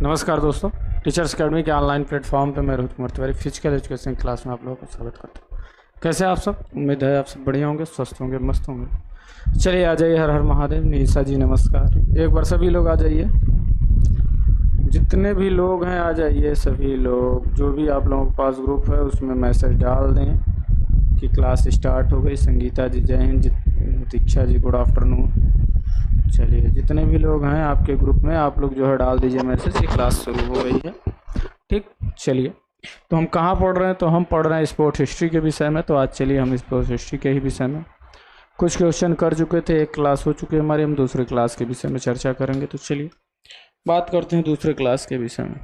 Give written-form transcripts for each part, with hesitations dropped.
नमस्कार दोस्तों, teachers academy के ऑनलाइन प्लेटफॉर्म पे मैं Rohit Kumar Tiwari physical education class में आप लोगों का स्वागत करता हूँ। कैसे आप सब? उम्मीद है आप सब बढ़िया होंगे, स्वस्थ होंगे, मस्त होंगे। चलिए आ जाइए। हर हर महादेव। निशा जी नमस्कार। एक बार सभी लोग आ जाइए, जितने भी लोग हैं आ जाइए। सभी लोग, जो भी आप लोगों के पास ग्रुप है उसमें मैसेज डाल दें कि क्लास स्टार्ट हो गई। संगीता जी जय हिंद, दीक्षा जी गुड आफ्टरनून। चलिए, जितने भी लोग हैं आपके ग्रुप में आप लोग जो है डाल दीजिए मैसेज कि क्लास शुरू हो गई है। ठीक, चलिए। तो हम कहाँ पढ़ रहे हैं? तो हम पढ़ रहे हैं स्पोर्ट्स हिस्ट्री के विषय में। तो आज चलिए हम स्पोर्ट्स हिस्ट्री के ही विषय में कुछ क्वेश्चन कर चुके थे। एक क्लास हो चुकी है हमारी, हम दूसरे क्लास के विषय में चर्चा करेंगे। तो चलिए बात करते हैं दूसरे क्लास के विषय में।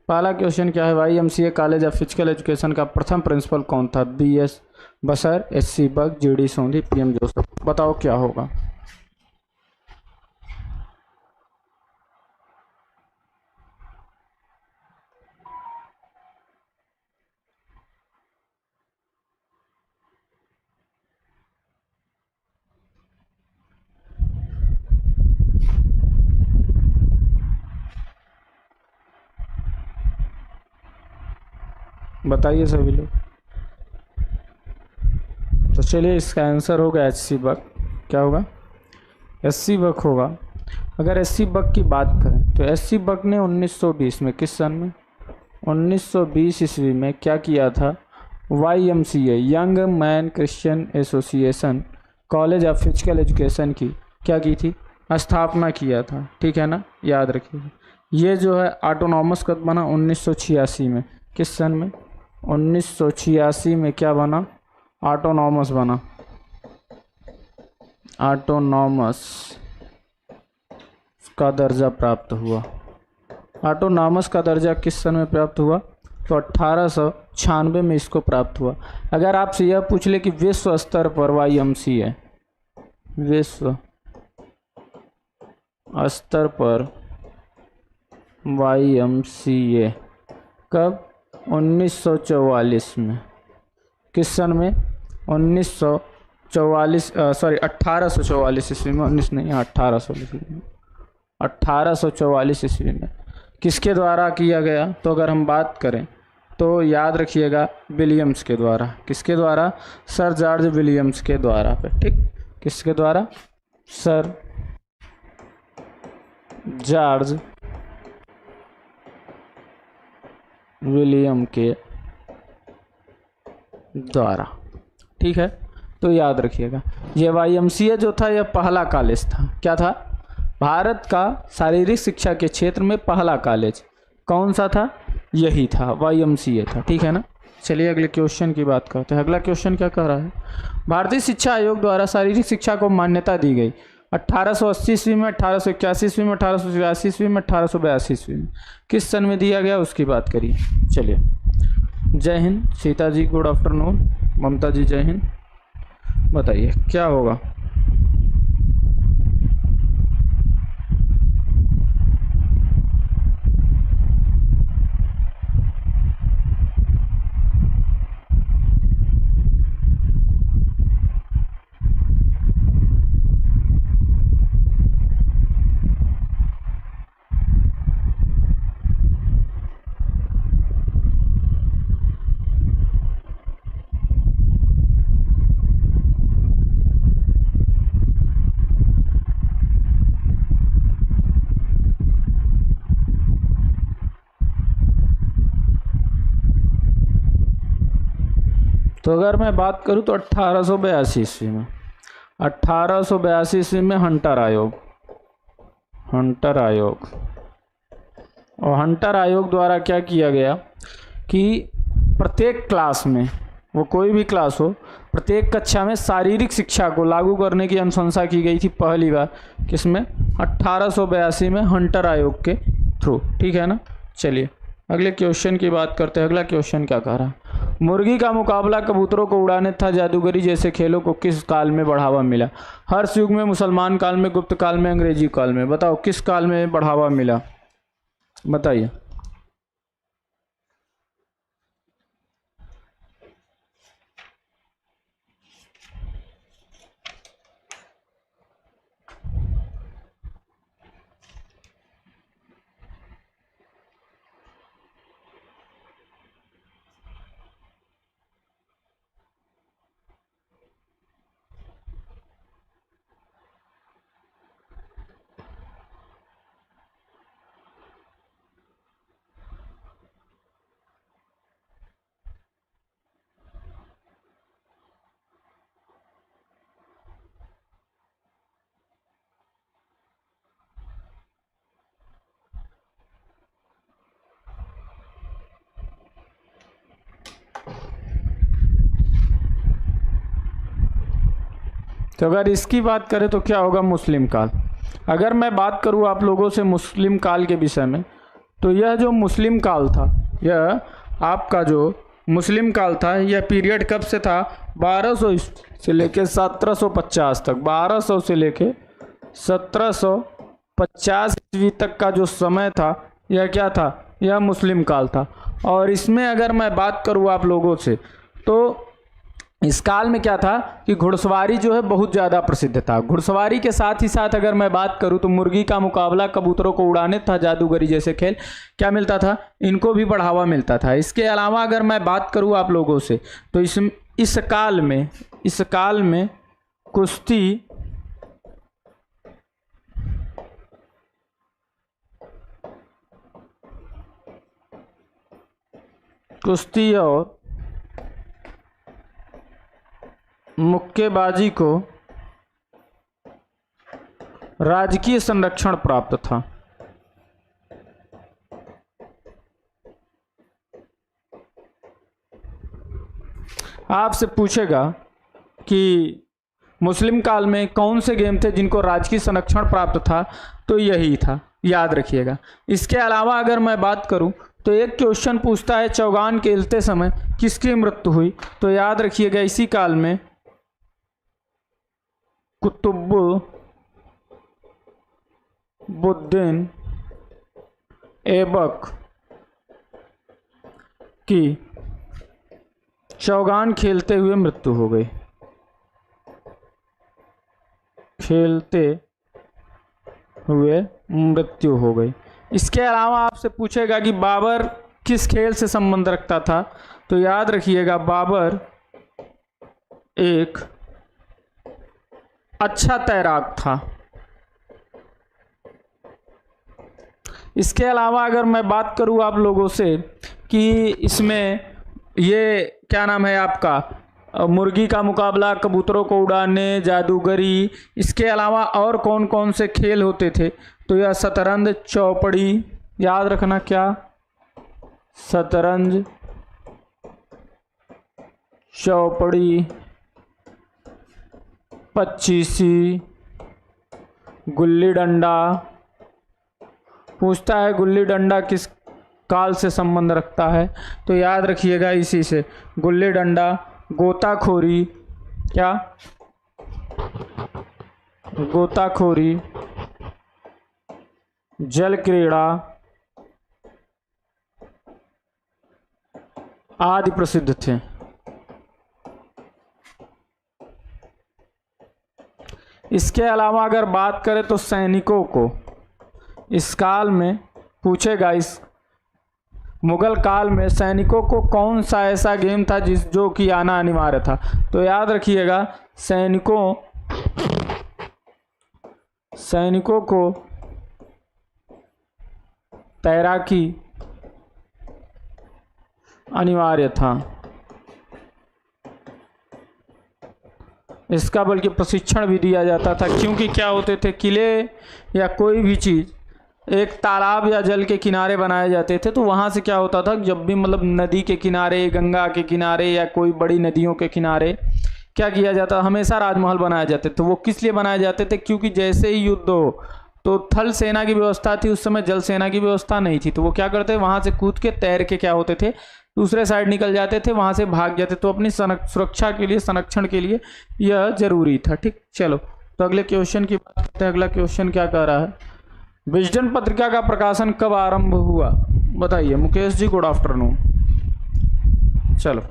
पहला क्वेश्चन क्या है भाई? MCA college of physical education का प्रथम प्रिंसिपल कौन था? BS Basar, SC Bag, GD Sondhi, PM Joseph. बताओ क्या होगा? बताइए सभी लोग। तो चलिए, इसका आंसर होगा एचसी बक। क्या होगा? एससी बक होगा। अगर एससी बक की बात करें तो एससी बक ने 1920 में, किस सन में? 1920 ईस्वी में क्या किया था? YMCA young man Christian association college of physical education की क्या की थी? स्थापना किया था। ठीक है ना, याद रखिए। ये जो है ऑटोनॉमस कब बना? 1986 में। किस सन में? 1986 में क्या बना? ऑटोनॉमस बना। ऑटोनॉमस का दर्जा प्राप्त हुआ। ऑटोनॉमस का दर्जा किस सन में प्राप्त हुआ? तो 1896 में इसको प्राप्त हुआ। अगर आपसे यह पूछ ले कि विश्व स्तर पर YMCA, विश्व स्तर पर YMCA कब? 1944 में। किस सन में? 1944 सॉरी 1844 ईस्वी में। 19 नहीं, 1844 ईस्वी में किसके द्वारा किया गया? तो अगर हम बात करें तो याद रखिएगा, विलियम्स के द्वारा। किसके द्वारा? सर जॉर्ज विलियम्स के द्वारा पे। ठीक, किसके द्वारा? सर जॉर्ज विलियम के द्वारा। ठीक है, तो याद रखिएगा ये YMCA जो था यह पहला कॉलेज था। क्या था? भारत का शारीरिक शिक्षा के क्षेत्र में पहला कॉलेज कौन सा था? यही था, YMCA था। ठीक है ना। चलिए अगले क्वेश्चन की बात करते हैं। अगला क्वेश्चन क्या कह रहा है? भारतीय शिक्षा आयोग द्वारा शारीरिक शिक्षा को मान्यता दी गई 1880 ईस्वी में, 1881 ईस्वी में, 1883 ईस्वी में, 1882 ईस्वी में। किस सन में दिया गया उसकी बात करिए। चलिए, जय हिंद। Sita ji good afternoon. ममता जी जय हिंद। बताइए क्या होगा? तो अगर मैं बात करूं तो 1882 ईस्वी में, 1882 ईस्वी में हंटर आयोग, हंटर आयोग। और हंटर आयोग द्वारा क्या किया गया कि प्रत्येक क्लास में, वो कोई भी क्लास हो, प्रत्येक कक्षा में शारीरिक शिक्षा को लागू करने की अनुशंसा की गई थी पहली बार। किसमें? 1882 में हंटर आयोग के थ्रू। ठीक है ना। चलिए अगले क्वेश्चन की बात करते हैं। अगला क्वेश्चन क्या कह रहा है? मुर्गी का मुकाबला कबूतरों को उड़ाने तथा जादूगरी जैसे खेलों को किस काल में बढ़ावा मिला? हर्ष युग में, मुसलमान काल में, गुप्त काल में, अंग्रेजी काल में। बताओ किस काल में बढ़ावा मिला? बताइए। तो अगर इसकी बात करें तो क्या होगा, मुस्लिम काल। अगर मैं बात करूं आप लोगों से मुस्लिम काल के विषय में, तो यह जो मुस्लिम काल था, यह आपका जो मुस्लिम काल था, यह पीरियड कब से था, 1200 से लेके 1750 तक। 1200 से लेके 1750 ईस्वी तक का जो समय था, यह क्या था, यह मुस्लिम काल था। और इसमें अगर मैं बात करूं आप लोगों से, तो इस काल में क्या था कि घुड़सवारी जो है बहुत ज़्यादा प्रसिद्ध था। घुड़सवारी के साथ ही साथ अगर मैं बात करूं तो मुर्गी का मुकाबला, कबूतरों को उड़ाने था, जादूगरी जैसे खेल क्या मिलता था, इनको भी बढ़ावा मिलता था। इसके अलावा अगर मैं बात करूं आप लोगों से, तो इस काल में कुश्ती और मुक्केबाजी को राजकीय संरक्षण प्राप्त था। आपसे पूछेगा कि मुस्लिम काल में कौन से गेम थे जिनको राजकीय संरक्षण प्राप्त था, तो यही था, याद रखिएगा। इसके अलावा अगर मैं बात करूं तो एक क्वेश्चन पूछता है चौगान खेलते समय किसकी मृत्यु हुई, तो याद रखिएगा इसी काल में कुतुबुद्दीन ऐबक की चौगान खेलते हुए मृत्यु हो गई। इसके अलावा आपसे पूछेगा कि बाबर किस खेल से संबंध रखता था, तो याद रखिएगा बाबर एक अच्छा तैराक था। इसके अलावा अगर मैं बात करूं आप लोगों से कि इसमें ये क्या नाम है आपका, मुर्गी का मुकाबला, कबूतरों को उड़ाने, जादूगरी, इसके अलावा और कौन कौन से खेल होते थे, तो यह शतरंज, चौपड़ी, याद रखना क्या, शतरंज, चौपड़ी, पच्चीसी, गुल्ली डंडा। पूछता है गुल्ली डंडा किस काल से संबंध रखता है, तो याद रखिएगा इसी से, गुल्ली डंडा, गोताखोरी, क्या, गोताखोरी, जल क्रीड़ा आदि प्रसिद्ध थे। इसके अलावा अगर बात करें तो सैनिकों को इस काल में पूछेगा, इस मुगल काल में सैनिकों को कौन सा ऐसा गेम था जो कि आना अनिवार्य था, तो याद रखिएगा सैनिकों को तैराकी अनिवार्य था। इसका बल्कि प्रशिक्षण भी दिया जाता था, क्योंकि क्या होते थे, किले या कोई भी चीज़ एक तालाब या जल के किनारे बनाए जाते थे, तो वहाँ से क्या होता था, जब भी मतलब नदी के किनारे, गंगा के किनारे या कोई बड़ी नदियों के किनारे क्या किया जाता, हमेशा राजमहल बनाए जाते थे। वो किस लिए बनाए जाते थे, क्योंकि जैसे ही युद्ध हो तो थल सेना की व्यवस्था थी, उस समय जल सेना की व्यवस्था नहीं थी, तो वो क्या करते, वहाँ से कूद के तैर के क्या होते थे, दूसरे साइड निकल जाते थे, वहाँ से भाग जाते। तो अपनी सुरक्षा के लिए, संरक्षण के लिए यह जरूरी था। ठीक, चलो तो अगले क्वेश्चन की बात करते हैं। अगला क्वेश्चन क्या कह रहा है, विजडन पत्रिका का प्रकाशन कब आरंभ हुआ, बताइए मुकेश जी, गुड आफ्टरनून। चलो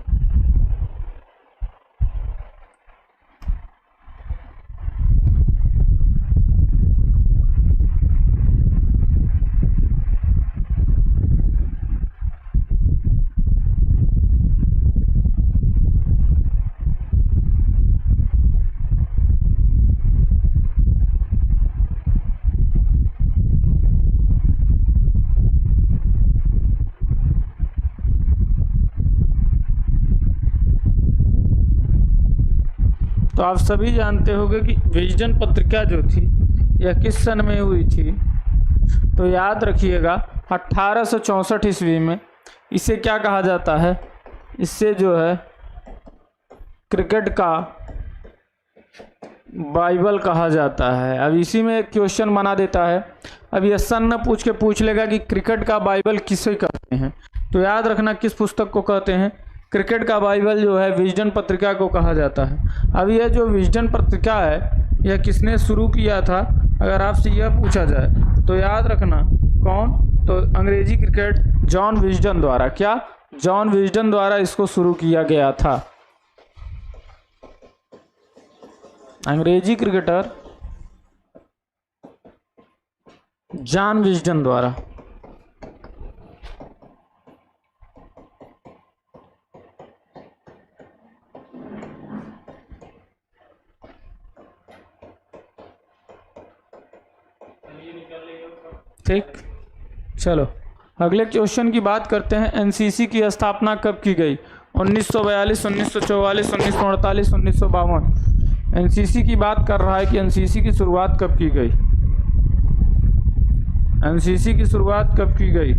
तो आप सभी जानते होंगे कि विजडन पत्रिका जो थी यह किस सन में हुई थी, तो याद रखिएगा 1864 ईस्वी में। इसे क्या कहा जाता है, इससे जो है क्रिकेट का बाइबल कहा जाता है। अब इसी में एक क्वेश्चन बना देता है। अब ये सन न पूछ लेगा कि क्रिकेट का बाइबल किसे कहते हैं, तो याद रखना किस पुस्तक को कहते हैं। क्रिकेट का बाइबल जो है विजडन पत्रिका को कहा जाता है। अब यह जो विजडन पत्रिका है यह किसने शुरू किया था, अगर आपसे यह पूछा जाए तो याद रखना कौन, तो अंग्रेजी क्रिकेट जॉन विजडन द्वारा। क्या? जॉन विजडन द्वारा इसको शुरू किया गया था। अंग्रेजी क्रिकेटर जॉन विजडन द्वारा। ठीक, चलो अगले क्वेश्चन की बात करते हैं। एनसीसी की स्थापना कब की गई? 1942, 1944, 1948, 1952। एनसीसी की बात कर रहा है कि एनसीसी की शुरुआत कब की गई। एनसीसी की शुरुआत कब की गई?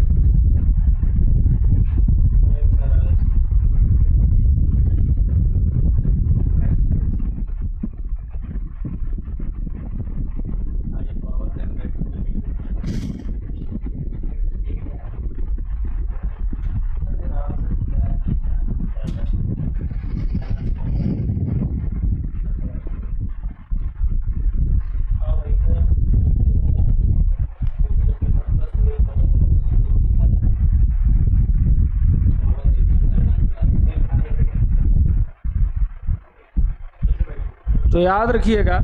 तो याद रखिएगा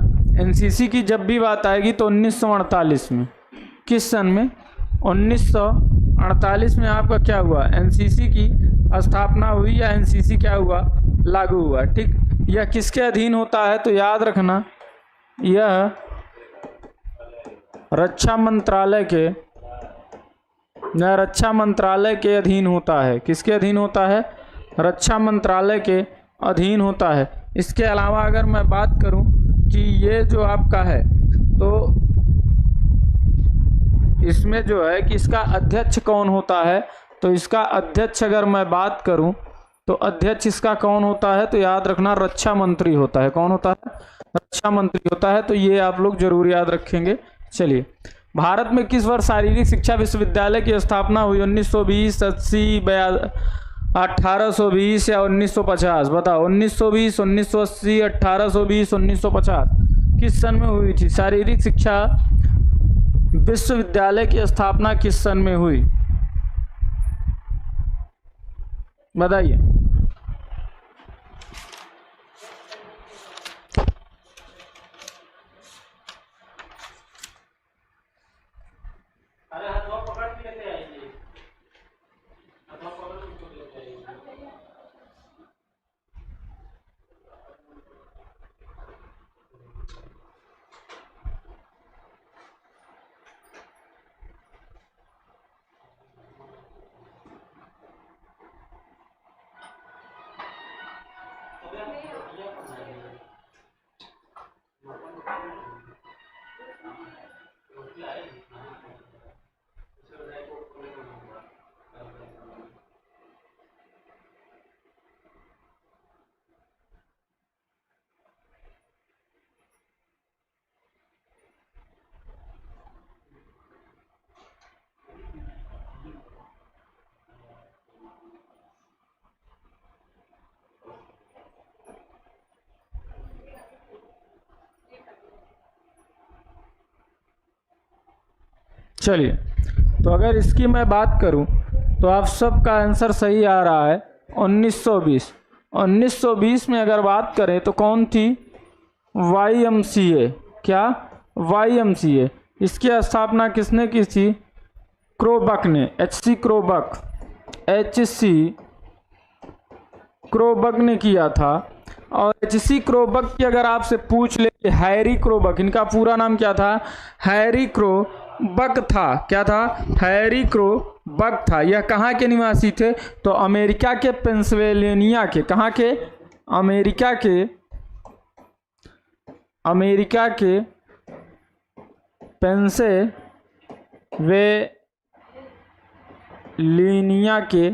एनसीसी की जब भी बात आएगी तो 1948 में। किस सन में? 1948 में आपका क्या हुआ? एनसीसी की स्थापना हुई या एनसीसी क्या हुआ? लागू हुआ। ठीक, यह किसके अधीन होता है? तो याद रखना यह रक्षा मंत्रालय के अधीन होता है। किसके अधीन होता है? रक्षा मंत्रालय के अधीन होता है। इसके अलावा अगर मैं बात करूं कि ये जो आपका है तो इसमें जो है कि इसका अध्यक्ष कौन होता है, तो इसका अध्यक्ष अगर मैं बात करूं तो अध्यक्ष इसका कौन होता है? तो याद रखना रक्षा मंत्री होता है। कौन होता है? रक्षा मंत्री होता है। तो ये आप लोग जरूर याद रखेंगे। चलिए, भारत में किस वर्ष शारीरिक शिक्षा विश्वविद्यालय की स्थापना हुई? 1920, 80, 1820 या 1950? बताओ, 1920, 1980, 1820, 1950 किस सन में हुई थी? शारीरिक शिक्षा विश्वविद्यालय की स्थापना किस सन में हुई? बताइए। चलिए, तो अगर इसकी मैं बात करूं तो आप सबका आंसर सही आ रहा है। 1920। 1920 में अगर बात करें तो कौन थी? YMCA। क्या? YMCA। इसकी स्थापना किसने की थी? क्रोबक ने। HC क्रोबक ने किया था। और HC क्रोबक की अगर आपसे पूछ ले, हैरी क्रोबक, इनका पूरा नाम क्या था? हैरी क्रोबक था। क्या था? हैरी क्रोबक था। यह कहाँ के निवासी थे? तो अमेरिका के पेंसिल्वेनिया के। कहाँ के? अमेरिका के पेंसिल्वेनिया के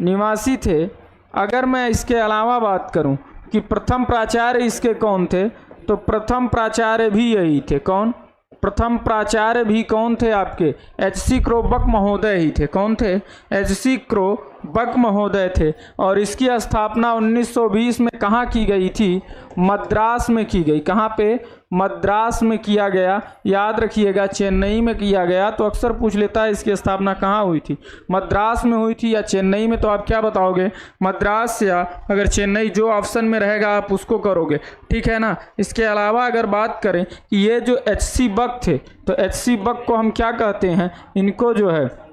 निवासी थे। अगर मैं इसके अलावा बात करूं कि प्रथम प्राचार्य इसके कौन थे, तो प्रथम प्राचार्य भी यही थे। कौन? प्रथम प्राचार्य भी कौन थे आपके? एच.सी. क्रोबक महोदय ही थे। कौन थे? एच.सी. क्रोबक महोदय थे। और इसकी स्थापना 1920 में कहाँ की गई थी? मद्रास में की गई। कहाँ पे? मद्रास में किया गया। याद रखिएगा, चेन्नई में किया गया। तो अक्सर पूछ लेता है इसकी स्थापना कहाँ हुई थी, मद्रास में हुई थी या चेन्नई में? तो आप क्या बताओगे? मद्रास या अगर चेन्नई, जो ऑप्शन में रहेगा आप उसको करोगे, ठीक है ना। इसके अलावा अगर बात करें कि ये जो एच.सी. बक थे, तो एच.सी. बक को हम क्या कहते हैं? इनको जो है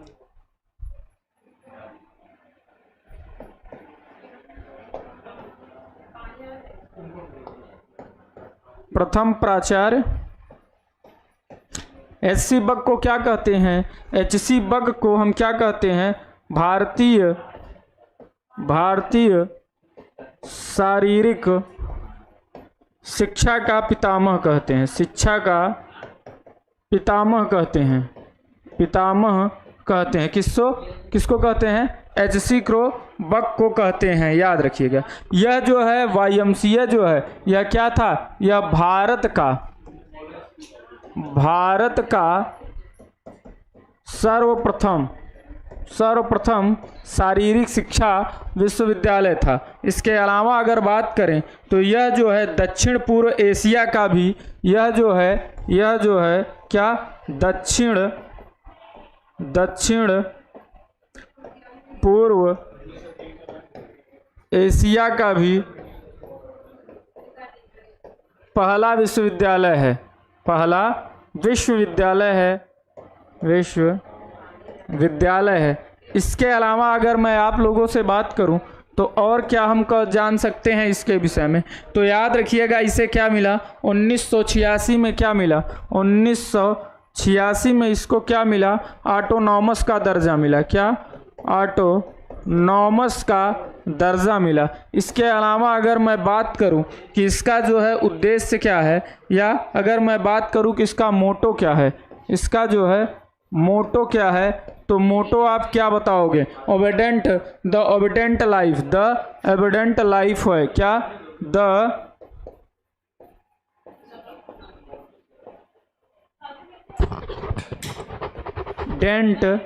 प्रथम प्राचार्य, एच.सी. बक को क्या कहते हैं? एच.सी. बक को हम क्या कहते हैं? भारतीय शारीरिक शिक्षा का पितामह कहते हैं। शिक्षा का पितामह कहते हैं। पितामह कहते हैं। किसको कहते हैं? एच.सी. क्रोबक को कहते हैं। याद रखिएगा। यह जो है YMCA जो है, यह क्या था? यह भारत का सर्वप्रथम शारीरिक शिक्षा विश्वविद्यालय था। इसके अलावा अगर बात करें तो यह जो है दक्षिण पूर्व एशिया का भी, यह जो है क्या? दक्षिण पूर्व एशिया का भी पहला विश्वविद्यालय है। पहला विश्वविद्यालय है। इसके अलावा अगर मैं आप लोगों से बात करूं तो और क्या हम जान सकते हैं इसके विषय में? तो याद रखिएगा, इसे क्या मिला? 1986 में क्या मिला? 1986 में इसको क्या मिला? ऑटोनॉमस का दर्जा मिला। क्या? ऑटोनॉमस का दर्जा मिला। इसके अलावा अगर मैं बात करूं कि इसका जो है उद्देश्य क्या है, या अगर मैं बात करूं कि इसका मोटो क्या है, इसका जो है मोटो क्या है, तो मोटो आप क्या बताओगे? Obedient, the obedient life. The obedient life है क्या? The dent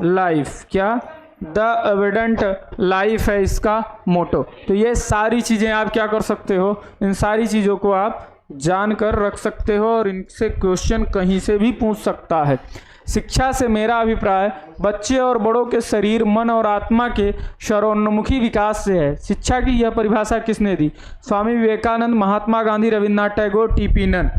life. क्या? द ओबेडेंट लाइफ है इसका मोटो। तो ये सारी चीज़ें आप क्या कर सकते हो? इन सारी चीज़ों को आप जानकर रख सकते हो और इनसे क्वेश्चन कहीं से भी पूछ सकता है। शिक्षा से मेरा अभिप्राय बच्चे और बड़ों के शरीर, मन और आत्मा के सर्वोन्मुखी विकास से है। शिक्षा की यह परिभाषा किसने दी? स्वामी विवेकानंद, महात्मा गांधी, रविन्द्रनाथ टैगोर, टी.पी. नन।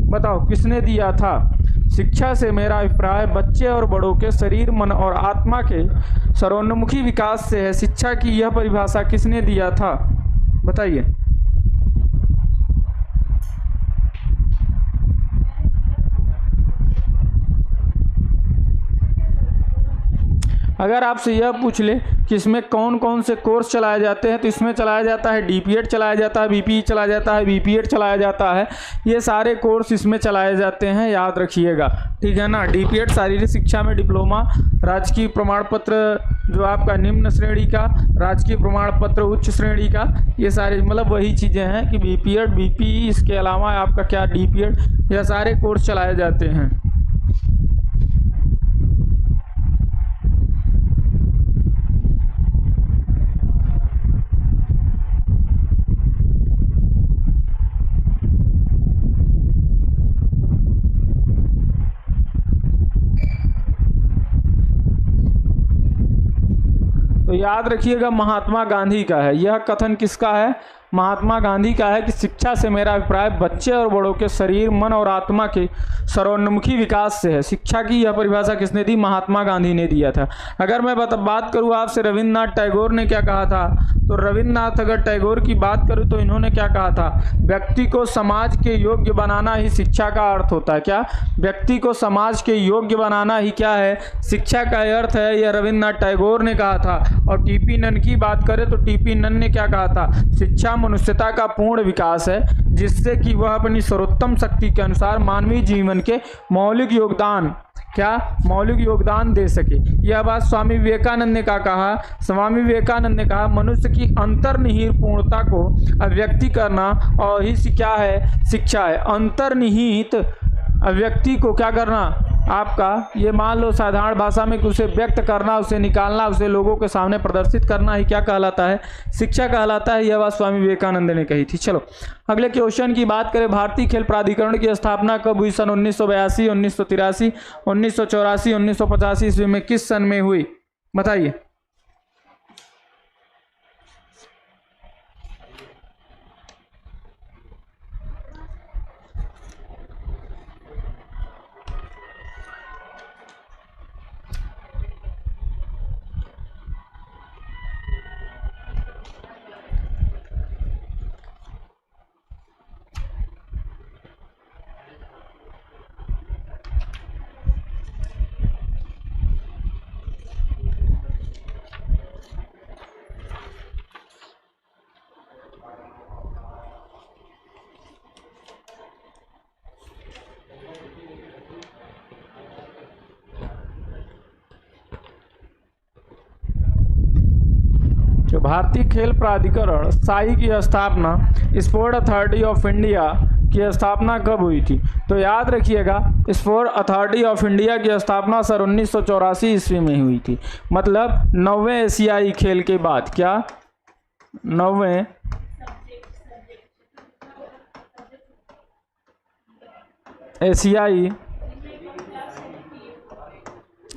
बताओ किसने दिया था? शिक्षा से मेरा अभिप्राय बच्चे और बड़ों के शरीर, मन और आत्मा के सर्वोन्मुखी विकास से है। शिक्षा की यह परिभाषा किसने दिया था? बताइए। अगर आपसे यह पूछ ले कि इसमें कौन कौन से कोर्स चलाए जाते हैं, तो इसमें चलाया जाता है DPED चलाया जाता है, BPE चलाया जाता है, BPED चलाया जाता है। ये सारे कोर्स इसमें चलाए जाते हैं। याद रखिएगा, ठीक है ना। DPED शारीरिक शिक्षा में डिप्लोमा, राजकीय प्रमाण पत्र जो आपका निम्न श्रेणी का, राजकीय प्रमाण पत्र उच्च श्रेणी का, ये सारे मतलब वही चीज़ें हैं कि BPED, BPE, इसके अलावा आपका क्या DPED, यह सारे कोर्स चलाए जाते हैं। तो याद रखिएगा महात्मा गांधी का है। यह कथन किसका है? महात्मा गांधी का है कि शिक्षा से मेरा अभिप्राय बच्चे और बड़ों के शरीर, मन और आत्मा के सर्वोन्मुखी विकास से है। शिक्षा की यह परिभाषा किसने दी? महात्मा गांधी ने दिया था। अगर मैं बात करूँ आपसे रविन्द्रनाथ टैगोर ने क्या कहा था, तो रविन्द्रनाथ अगर टैगोर की बात करूँ तो इन्होंने क्या कहा था? व्यक्ति को समाज के योग्य बनाना ही शिक्षा का अर्थ होता है। क्या? व्यक्ति को समाज के योग्य बनाना ही क्या है? शिक्षा का अर्थ है। यह रविन्द्रनाथ टैगोर ने कहा था। और टी.पी. नन की बात करें तो टी.पी. नन ने क्या कहा था? शिक्षा मनुष्यता का पूर्ण विकास है, जिससे कि वह अपनी सर्वोत्तम शक्ति के अनुसार मानवीय जीवन के मौलिक योगदान क्या मौलिक योगदान दे सके। यह बात स्वामी विवेकानंद ने कहा। स्वामी विवेकानंद ने कहा मनुष्य की अंतर्निहित पूर्णता को अभिव्यक्ति करना और ही क्या है, शिक्षा है। अंतर्निहित अभिव्यक्ति को क्या करना, आपका ये मान लो साधारण भाषा में उसे व्यक्त करना, उसे निकालना, उसे लोगों के सामने प्रदर्शित करना ही क्या कहलाता है, शिक्षा कहलाता है। यह बात स्वामी विवेकानंद ने कही थी। चलो अगले क्वेश्चन की बात करें। भारतीय खेल प्राधिकरण की स्थापना कब हुई? सन 1982, 1983, 1984, 1985 ईस्वी में किस सन में हुई बताइए। भारतीय खेल प्राधिकरण साई की स्थापना, स्पोर्ट अथॉरिटी ऑफ इंडिया की स्थापना कब हुई थी? तो याद रखिएगा स्पोर्ट अथॉरिटी ऑफ इंडिया की स्थापना सर 1984 ईस्वी में हुई थी। मतलब 9वें एशियाई खेल के बाद। क्या 9वें एशियाई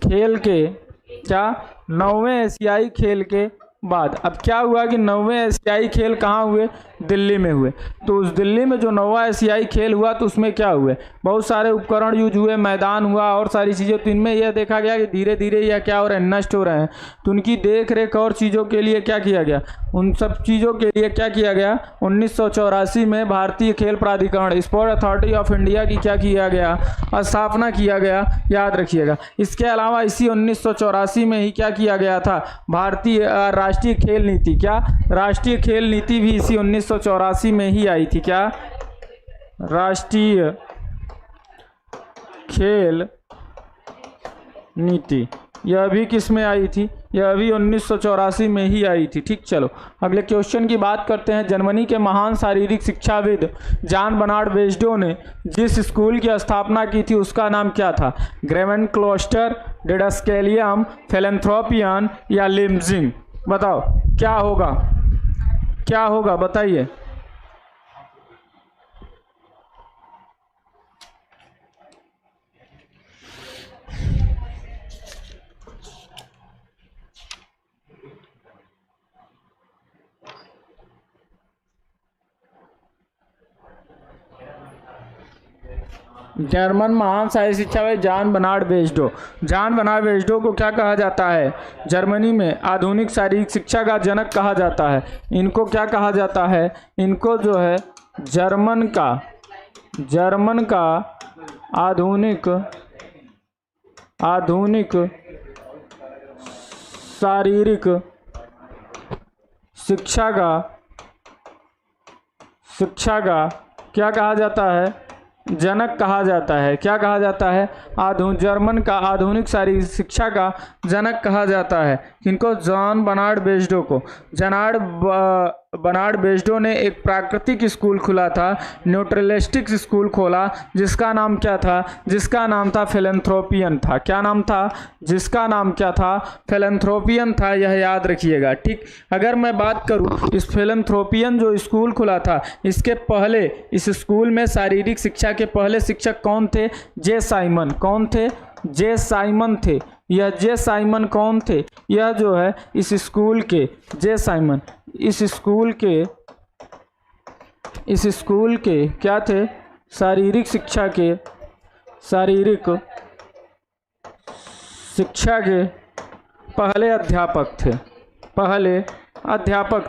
खेल के, क्या 9वें एशियाई खेल के बाद। अब क्या हुआ कि 9वें एशियाई खेल कहाँ हुए? दिल्ली में हुए। तो उस दिल्ली में जो 9वां एशियाई खेल हुआ तो उसमें क्या हुए, बहुत सारे उपकरण यूज हुए, मैदान हुआ और सारी चीज़ें। तो इनमें यह देखा गया कि धीरे धीरे यह क्या हो रहे हैं, नष्ट हो रहे हैं। तो उनकी देख रेख और चीज़ों के लिए क्या किया गया, उन सब चीज़ों के लिए क्या किया गया, 1984 में भारतीय खेल प्राधिकरण स्पोर्ट अथॉरिटी ऑफ इंडिया की क्या किया गया, स्थापना किया गया। याद रखिएगा। इसके अलावा इसी 1984 में ही क्या किया गया था, भारतीय राष्ट्रीय खेल नीति। क्या राष्ट्रीय खेल नीति भी इसी 1984 में ही आई थी। क्या राष्ट्रीय खेल नीति, यह भी किस में आई थी, यह भी 1984 में ही आई थी। ठीक, चलो अगले क्वेश्चन की बात करते हैं। जर्मनी के महान शारीरिक शिक्षाविद जॉन बर्नार्ड वेस्डो ने जिस स्कूल की स्थापना की थी उसका नाम क्या था? ग्रेवेनक्लोस्टर, डिडस्केलियम, फिलैंथ्रोपियन या लिम्जिंग? बताओ क्या होगा, क्या होगा बताइए। जर्मन महान शारीरिक शिक्षाविद जॉन बर्नार्ड वेस्डो। जॉन बर्नार्ड वेस्डो को क्या कहा जाता है? जर्मनी में आधुनिक शारीरिक शिक्षा का जनक कहा जाता है। इनको क्या कहा जाता है? इनको जो है जर्मन का आधुनिक शारीरिक शिक्षा का क्या कहा जाता है? जनक कहा जाता है। क्या कहा जाता है? जर्मन का आधुनिक शारीरिक शिक्षा का जनक कहा जाता है। किनको? जॉन बर्नार्ड वेस्डो को। बर्नार्ड वेस्डो ने एक प्राकृतिक स्कूल खुला था, न्यूट्रलिस्टिक स्कूल खोला, जिसका नाम क्या था? जिसका नाम था फिलैंथ्रोपियन था। क्या नाम था? जिसका नाम क्या था? फिलैंथ्रोपियन था। यह याद रखिएगा। ठीक, अगर मैं बात करूं इस फिलैंथ्रोपियन जो स्कूल खुला था, इसके पहले इस स्कूल में शारीरिक शिक्षा के पहले शिक्षक कौन थे? जे साइमन। कौन थे? जे साइमन थे। यह जे साइमन कौन थे? यह जो है इस स्कूल के जे साइमन इस स्कूल के क्या थे? शारीरिक शिक्षा के पहले अध्यापक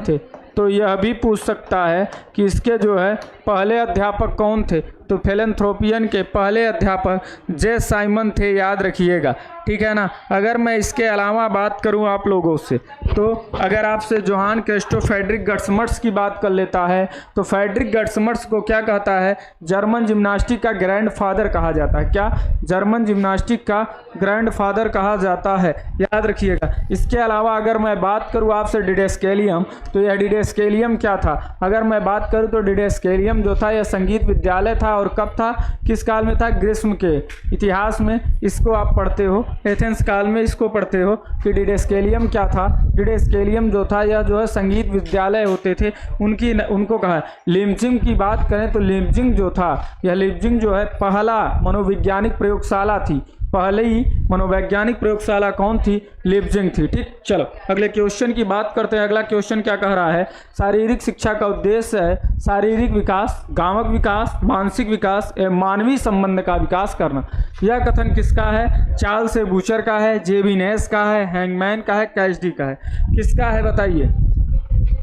थे। तो यह भी पूछ सकता है कि इसके जो है पहले अध्यापक कौन थे? तो फिलैंथ्रोपियन के पहले अध्यापक जे साइमन थे, याद रखिएगा, ठीक है ना। अगर मैं इसके अलावा बात करूं आप लोगों से, तो अगर आपसे जोहान क्रिस्टोफ फ्रेडरिक गर्ट्समट्स की बात कर लेता है, तो फ्रेडरिक गर्ट्समट्स को क्या कहता है, जर्मन जिम्नास्टिक का ग्रैंडफादर कहा जाता है। क्या, जर्मन जिम्नास्टिक का ग्रैंडफादर कहा जाता है, याद रखिएगा। इसके अलावा अगर मैं बात करूं आपसे डिडेस्केलियम, तो यह डिडेस्केलियम क्या था, अगर मैं बात करूं तो डिडेस्केलियम जो था यह संगीत विद्यालय था, और कब था, किस काल में था, ग्रीष्म के इतिहास में इसको आप पढ़ते हो, एथेंस काल में इसको पढ़ते हो कि डिडेस्केलियम क्या था। डिडेस्केलियम जो था यह जो है संगीत विद्यालय होते थे उनको कहा। लिप्जिंग की बात करें तो लिप्जिंग जो था, यह लिप्जिंग जो है पहला मनोवैज्ञानिक प्रयोगशाला थी, पहले ही मनोवैज्ञानिक प्रयोगशाला कौन थी, लिप्जिंग थी। ठीक, चलो अगले क्वेश्चन की बात करते हैं। अगला क्वेश्चन क्या कह रहा है, शारीरिक शिक्षा का उद्देश्य है शारीरिक विकास, गामक विकास, मानसिक विकास एवं मानवीय संबंध का विकास करना। यह कथन किसका है, चार्ल्स ए बूचर का है, जेबी नेस का है, हैंगमैन का है, कैस्डी का है, किसका है बताइए,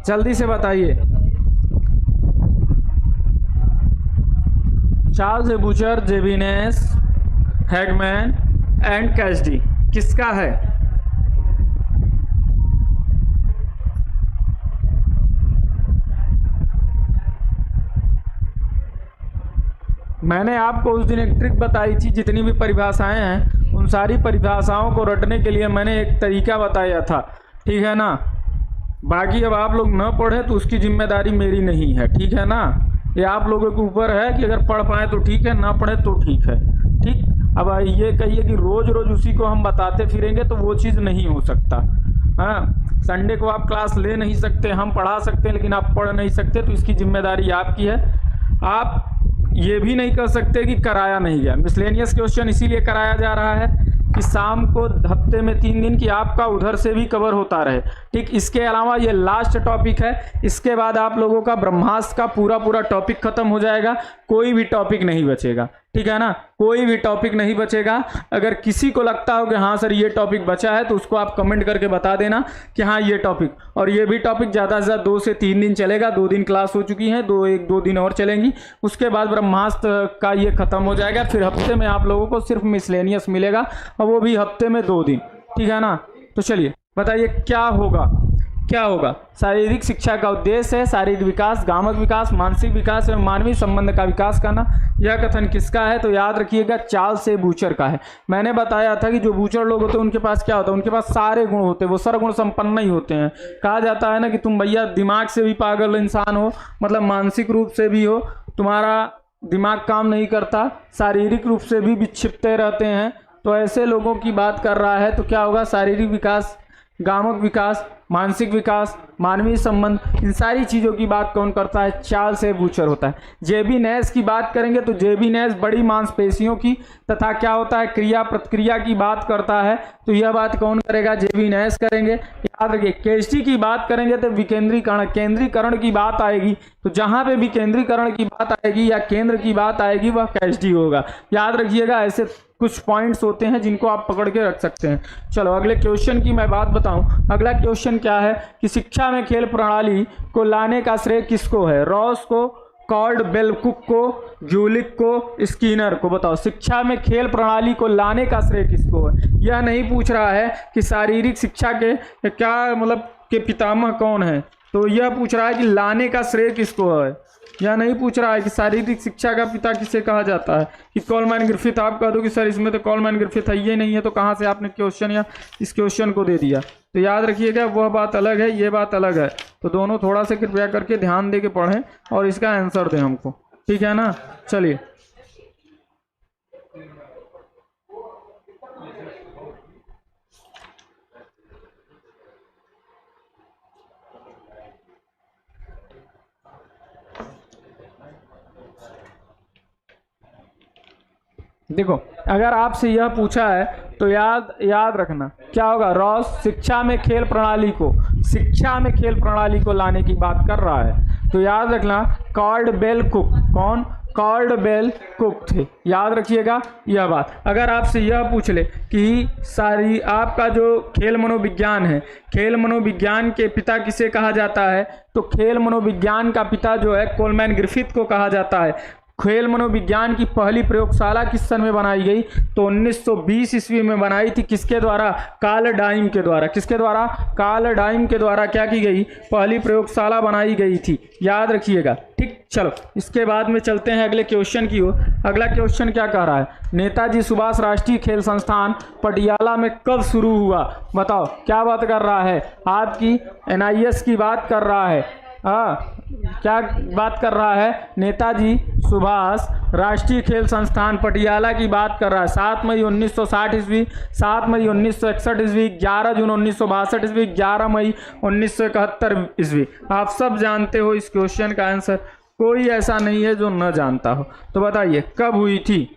जल्दी से बताइए। Charles A Butcher, JB Nash, Hagman and Cassidy, किसका है? मैंने आपको उस दिन एक ट्रिक बताई थी, जितनी भी परिभाषाएं हैं उन सारी परिभाषाओं को रटने के लिए मैंने एक तरीका बताया था, ठीक है ना। बाकी अब आप लोग न पढ़े तो उसकी जिम्मेदारी मेरी नहीं है, ठीक है ना। ये आप लोगों के ऊपर है कि अगर पढ़ पाए तो ठीक है, ना पढ़े तो ठीक है, ठीक। अब ये कहिए कि रोज रोज उसी को हम बताते फिरेंगे तो वो चीज़ नहीं हो सकता। हाँ, संडे को आप क्लास ले नहीं सकते, हम पढ़ा सकते हैं लेकिन आप पढ़ नहीं सकते, तो इसकी जिम्मेदारी आपकी है। आप ये भी नहीं कर सकते कि कराया नहीं गया। मिसलेनियस क्वेश्चन इसीलिए कराया जा रहा है कि शाम को हफ्ते में 3 दिन की आपका उधर से भी कवर होता रहे, ठीक। इसके अलावा ये लास्ट टॉपिक है, इसके बाद आप लोगों का ब्रह्मास्त्र का पूरा टॉपिक खत्म हो जाएगा, कोई भी टॉपिक नहीं बचेगा, ठीक है ना, कोई भी टॉपिक नहीं बचेगा। अगर किसी को लगता हो कि हाँ सर ये टॉपिक बचा है, तो उसको आप कमेंट करके बता देना कि हाँ ये टॉपिक, और ये भी टॉपिक ज़्यादा से ज़्यादा 2 से 3 दिन चलेगा। 2 दिन क्लास हो चुकी है, 2 दिन और चलेंगी, उसके बाद ब्रह्मास्त्र का ये खत्म हो जाएगा। फिर हफ्ते में आप लोगों को सिर्फ मिसलेनियस मिलेगा, और वो भी हफ्ते में 2 दिन, ठीक है ना। तो चलिए बताइए क्या होगा, क्या होगा। शारीरिक शिक्षा का उद्देश्य है शारीरिक विकास, गामक विकास, मानसिक विकास एवं मानवीय संबंध का विकास करना। यह कथन किसका है, तो याद रखिएगा चार्ल्स ए बूचर का है। मैंने बताया था कि जो बूचर लोग होते हैं उनके पास क्या होता है, उनके पास सारे गुण होते हैं, वो सर्वगुण संपन्न नहीं होते हैं। कहा जाता है ना कि तुम भैया दिमाग से भी पागल इंसान हो, मतलब मानसिक रूप से भी हो, तुम्हारा दिमाग काम नहीं करता, शारीरिक रूप से भी विक्षिप्त रहते हैं। तो ऐसे लोगों की बात कर रहा है। तो क्या होगा, शारीरिक विकास, गामक विकास, मानसिक विकास, मानवीय संबंध, इन सारी चीज़ों की बात कौन करता है, चार्ल्स ए बूचर होता है। जेबी नेस की बात करेंगे तो जेबी नेस बड़ी मांसपेशियों की तथा क्या होता है, क्रिया प्रतिक्रिया की बात करता है। तो यह बात कौन करेगा, जेबी नेस करेंगे, याद रखिए। कैस्डी की बात करेंगे तो विकेंद्रीकरण, केंद्रीकरण की बात आएगी, तो जहाँ पे भी केंद्रीकरण की बात आएगी या केंद्र की बात आएगी वह कैस्डी होगा, याद रखिएगा। ऐसे कुछ पॉइंट्स होते हैं जिनको आप पकड़ के रख सकते हैं। चलो अगले क्वेश्चन की मैं बात बताऊं। अगला क्वेश्चन क्या है कि शिक्षा में खेल प्रणाली को लाने का श्रेय किसको है, रॉस को, कॉल्ड बेल कुक को, जूलिक को, स्किनर को। बताओ शिक्षा में खेल प्रणाली को लाने का श्रेय किसको है। यह नहीं पूछ रहा है कि शारीरिक शिक्षा के क्या मतलब के पितामह कौन है, तो यह पूछ रहा है कि लाने का श्रेय किसको है। यह नहीं पूछ रहा है कि शारीरिक शिक्षा का पिता किसे कहा जाता है, कि कॉलमैन ग्रिफिथ। आप कह दो कि सर इसमें तो कॉलमैन ग्रिफिथ है ये नहीं है, तो कहाँ से आपने क्वेश्चन या इस क्वेश्चन को दे दिया। तो याद रखिएगा वह बात अलग है, ये बात अलग है। तो दोनों थोड़ा सा कृपया करके ध्यान दे के पढ़ें और इसका आंसर दें हमको, ठीक है ना। चलिए देखो, अगर आपसे यह पूछा है तो याद रखना क्या होगा, रॉस शिक्षा में खेल प्रणाली को लाने की बात कर रहा है। तो याद रखना कॉल्ड बेल कुक, कौन, कॉल्ड बेल कुक थे, याद रखिएगा यह बात। अगर आपसे यह पूछ ले कि सारी आपका जो खेल मनोविज्ञान है, खेल मनोविज्ञान के पिता किसे कहा जाता है, तो खेल मनोविज्ञान का पिता जो है कॉलमैन ग्रिफिथ को कहा जाता है। खेल मनोविज्ञान की पहली प्रयोगशाला किस सन में बनाई गई? तो 1920 ईस्वी में बनाई थी। किसके द्वारा? कार्ल डाइम के द्वारा। किसके द्वारा? कार्ल डाइम के द्वारा क्या की गई? पहली प्रयोगशाला बनाई गई थी, याद रखिएगा। ठीक, चलो इसके बाद में चलते हैं अगले क्वेश्चन की ओर। अगला क्वेश्चन क्या कह रहा है? नेताजी सुभाष राष्ट्रीय खेल संस्थान पटियाला में कब शुरू हुआ? बताओ, क्या बात कर रहा है? आपकी NIS की बात कर रहा है। क्या बात कर रहा है? नेताजी सुभाष राष्ट्रीय खेल संस्थान पटियाला की बात कर रहा है। 7 मई 1960 ईस्वी, 7 मई 1961 ईस्वी, 11 जून 1962 ईस्वी, 11 मई 1971 ईस्वी। आप सब जानते हो इस क्वेश्चन का आंसर, कोई ऐसा नहीं है जो न जानता हो। तो बताइए कब हुई थी?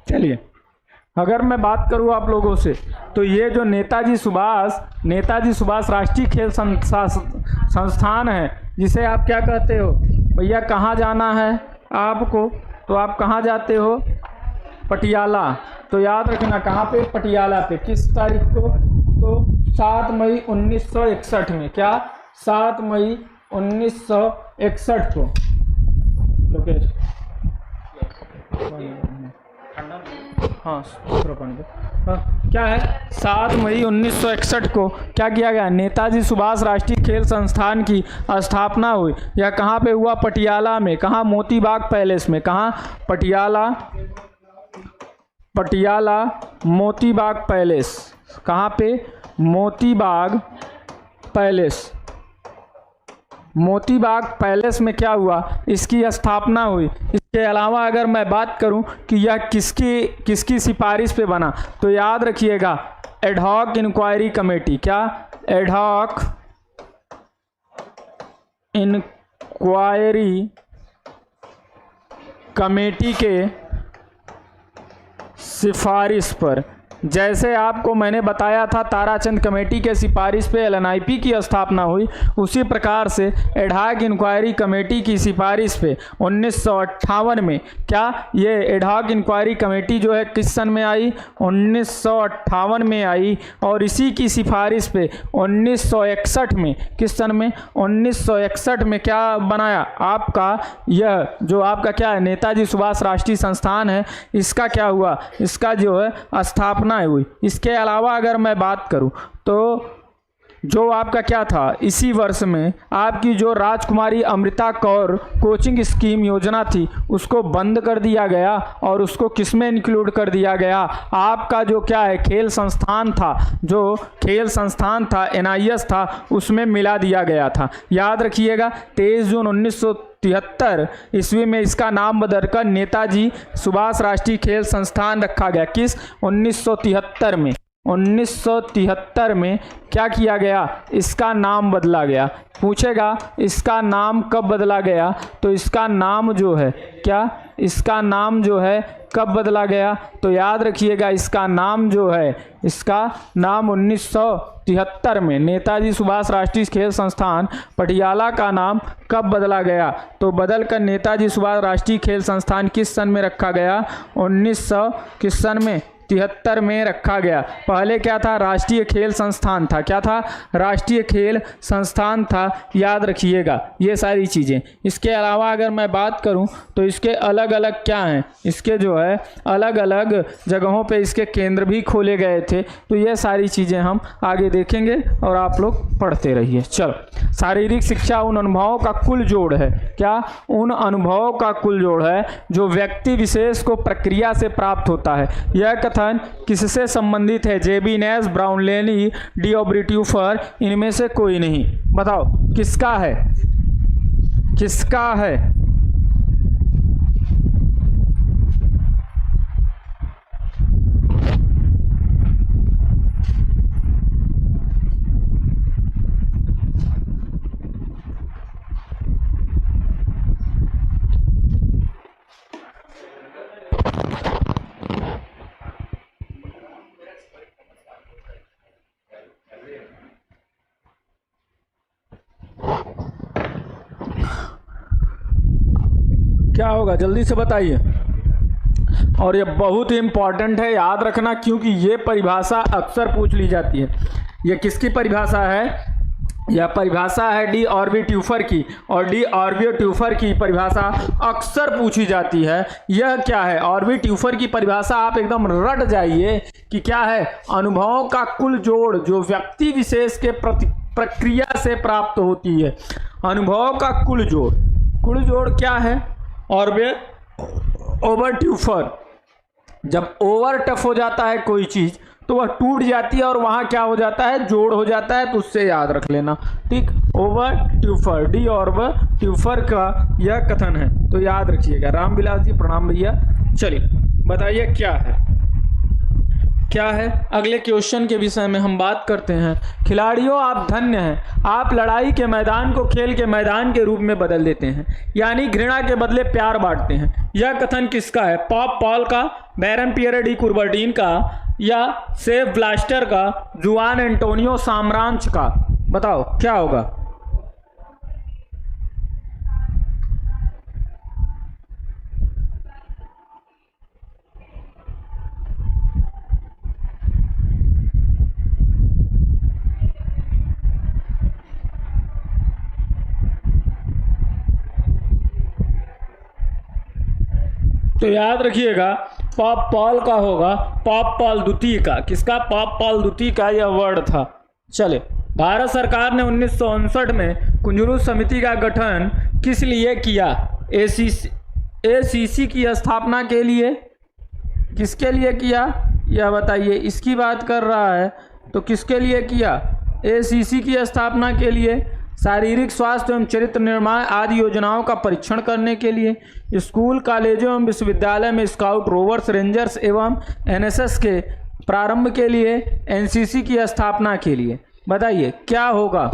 चलिए, अगर मैं बात करूं आप लोगों से, तो ये जो नेताजी सुभाष राष्ट्रीय खेल संस्थान है, जिसे आप क्या कहते हो भैया? कहाँ जाना है आपको? तो आप कहाँ जाते हो? पटियाला। तो याद रखना कहाँ पे? पटियाला पे। किस तारीख को? तो 7 मई 1961 में। क्या? 7 मई 1961 को। लोकेश क्या है? 7 मई 1961 को क्या किया गया? नेताजी सुभाष राष्ट्रीय खेल संस्थान की स्थापना हुई। यह कहाँ पे हुआ? पटियाला में। कहाँ? मोतीबाग पैलेस में। कहाँ? पटियाला मोतीबाग पैलेस। कहाँ पे? मोतीबाग पैलेस। मोतीबाग पैलेस में क्या हुआ? इसकी स्थापना हुई। इसके अलावा अगर मैं बात करूं कि यह किसकी सिफारिश पे बना, तो याद रखिएगा एडहॉक इंक्वायरी कमेटी। क्या? एडहॉक इंक्वायरी कमेटी के सिफारिश पर। जैसे आपको मैंने बताया था ताराचंद कमेटी के सिफारिश पे LNIP की स्थापना हुई, उसी प्रकार से एडहॉक इंक्वायरी कमेटी की सिफारिश पे 1958 में क्या ये एडहॉक इंक्वायरी कमेटी जो है किस सन में आई? 1958 में आई। और इसी की सिफारिश पे 1961 में, किस सन में? 1961 में क्या बनाया? आपका यह जो आपका क्या है नेताजी सुभाष राष्ट्रीय संस्थान है, इसका क्या हुआ? इसका जो है स्थापना हुई। इसके अलावा अगर मैं बात करूं तो जो आपका क्या था, इसी वर्ष में आपकी जो राजकुमारी अमृता कौर कोचिंग स्कीम योजना थी, उसको बंद कर दिया गया। और उसको किस में इंक्लूड कर दिया गया? आपका जो क्या है खेल संस्थान था, जो खेल संस्थान था NIS था, उसमें मिला दिया गया था। याद रखिएगा 23 जून 1973 ईस्वी में इसका नाम बदलकर नेताजी सुभाष राष्ट्रीय खेल संस्थान रखा गया। किस? 1973 में। 1973 में क्या किया गया? इसका नाम बदला गया। पूछेगा इसका नाम कब बदला गया? तो इसका नाम जो है क्या? इसका नाम जो है कब बदला गया? तो याद रखिएगा इसका नाम जो है, इसका नाम 1973 में नेताजी सुभाष राष्ट्रीय खेल संस्थान पटियाला का नाम कब बदला गया? तो बदलकर नेताजी सुभाष राष्ट्रीय खेल संस्थान किस सन में रखा गया? 1900 किस सन में? 73 में रखा गया। पहले क्या था? राष्ट्रीय खेल संस्थान था। क्या था? राष्ट्रीय खेल संस्थान था। याद रखिएगा ये सारी चीज़ें। इसके अलावा अगर मैं बात करूं तो इसके अलग अलग क्या हैं, इसके जो है अलग अलग जगहों पे इसके केंद्र भी खोले गए थे। तो ये सारी चीज़ें हम आगे देखेंगे और आप लोग पढ़ते रहिए। चलो, शारीरिक शिक्षा उन अनुभवों का कुल जोड़ है। क्या? उन अनुभवों का कुल जोड़ है जो व्यक्ति विशेष को प्रक्रिया से प्राप्त होता है। यह कथन किससे संबंधित है? जेबी नेस, ब्राउनलेनी, डी ऑब्रिट्यूफर, इनमें से कोई नहीं। बताओ किसका है? किसका है? क्या होगा जल्दी से बताइए। और ये बहुत ही इंपॉर्टेंट है, याद रखना, क्योंकि ये परिभाषा अक्सर पूछ ली जाती है। ये किसकी परिभाषा है? यह परिभाषा है डी ऑर्बिट्यूफर की, और डी ऑर्बिट्यूफर की परिभाषा अक्सर पूछी जाती है। यह क्या है? ऑर्बिट्यूफर की परिभाषा आप एकदम रट जाइए कि क्या है? अनुभवों का कुल जोड़ जो व्यक्ति विशेष के प्रक्रिया से प्राप्त होती है। अनुभवों का कुल जोड़ क्या है? ओवर्ट्यूफर, जब ओवर टफ हो जाता है कोई चीज तो वह टूट जाती है और वहां क्या हो जाता है? जोड़ हो जाता है। तो उससे याद रख लेना, ठीक। ओवर ट्यूफर, डी ऑर्बर ट्यूफर का यह कथन है, तो याद रखिएगा। रामविलास जी प्रणाम भैया। चलिए बताइए क्या है अगले क्वेश्चन के विषय में हम बात करते हैं। खिलाड़ियों आप धन्य हैं, आप लड़ाई के मैदान को खेल के मैदान के रूप में बदल देते हैं, यानी घृणा के बदले प्यार बांटते हैं। यह कथन किसका है? पॉप पॉल का, बैरन पियरे डी कुर्बर्टीन का, या सेफ ब्लास्टर का, जुआन एंटोनियो सामरांच का? बताओ क्या होगा। तो याद रखिएगा पॉप पॉल का होगा, पॉप पॉल द्वितीय का। किसका? पॉप पॉल द्वितीय का यह वर्ड था। चले, भारत सरकार ने 1959 में कुंजरू समिति का गठन किस लिए किया? एसीसी की स्थापना के लिए। किसके लिए किया यह बताइए। इसकी बात कर रहा है तो किसके लिए किया? एसीसी की स्थापना के लिए, शारीरिक स्वास्थ्य एवं चरित्र निर्माण आदि योजनाओं का परीक्षण करने के लिए, स्कूल कॉलेजों एवं विश्वविद्यालय में स्काउट रोवर्स रेंजर्स एवं एनएसएस के प्रारंभ के लिए, एनसीसी की स्थापना के लिए। बताइए क्या होगा।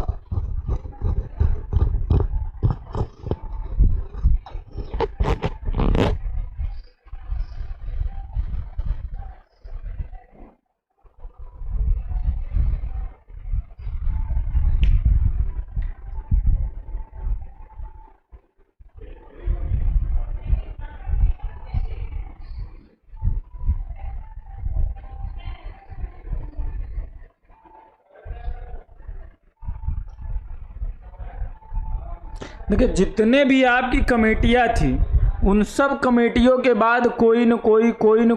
देखिए जितने भी आपकी कमेटियां थी उन सब कमेटियों के बाद कोई न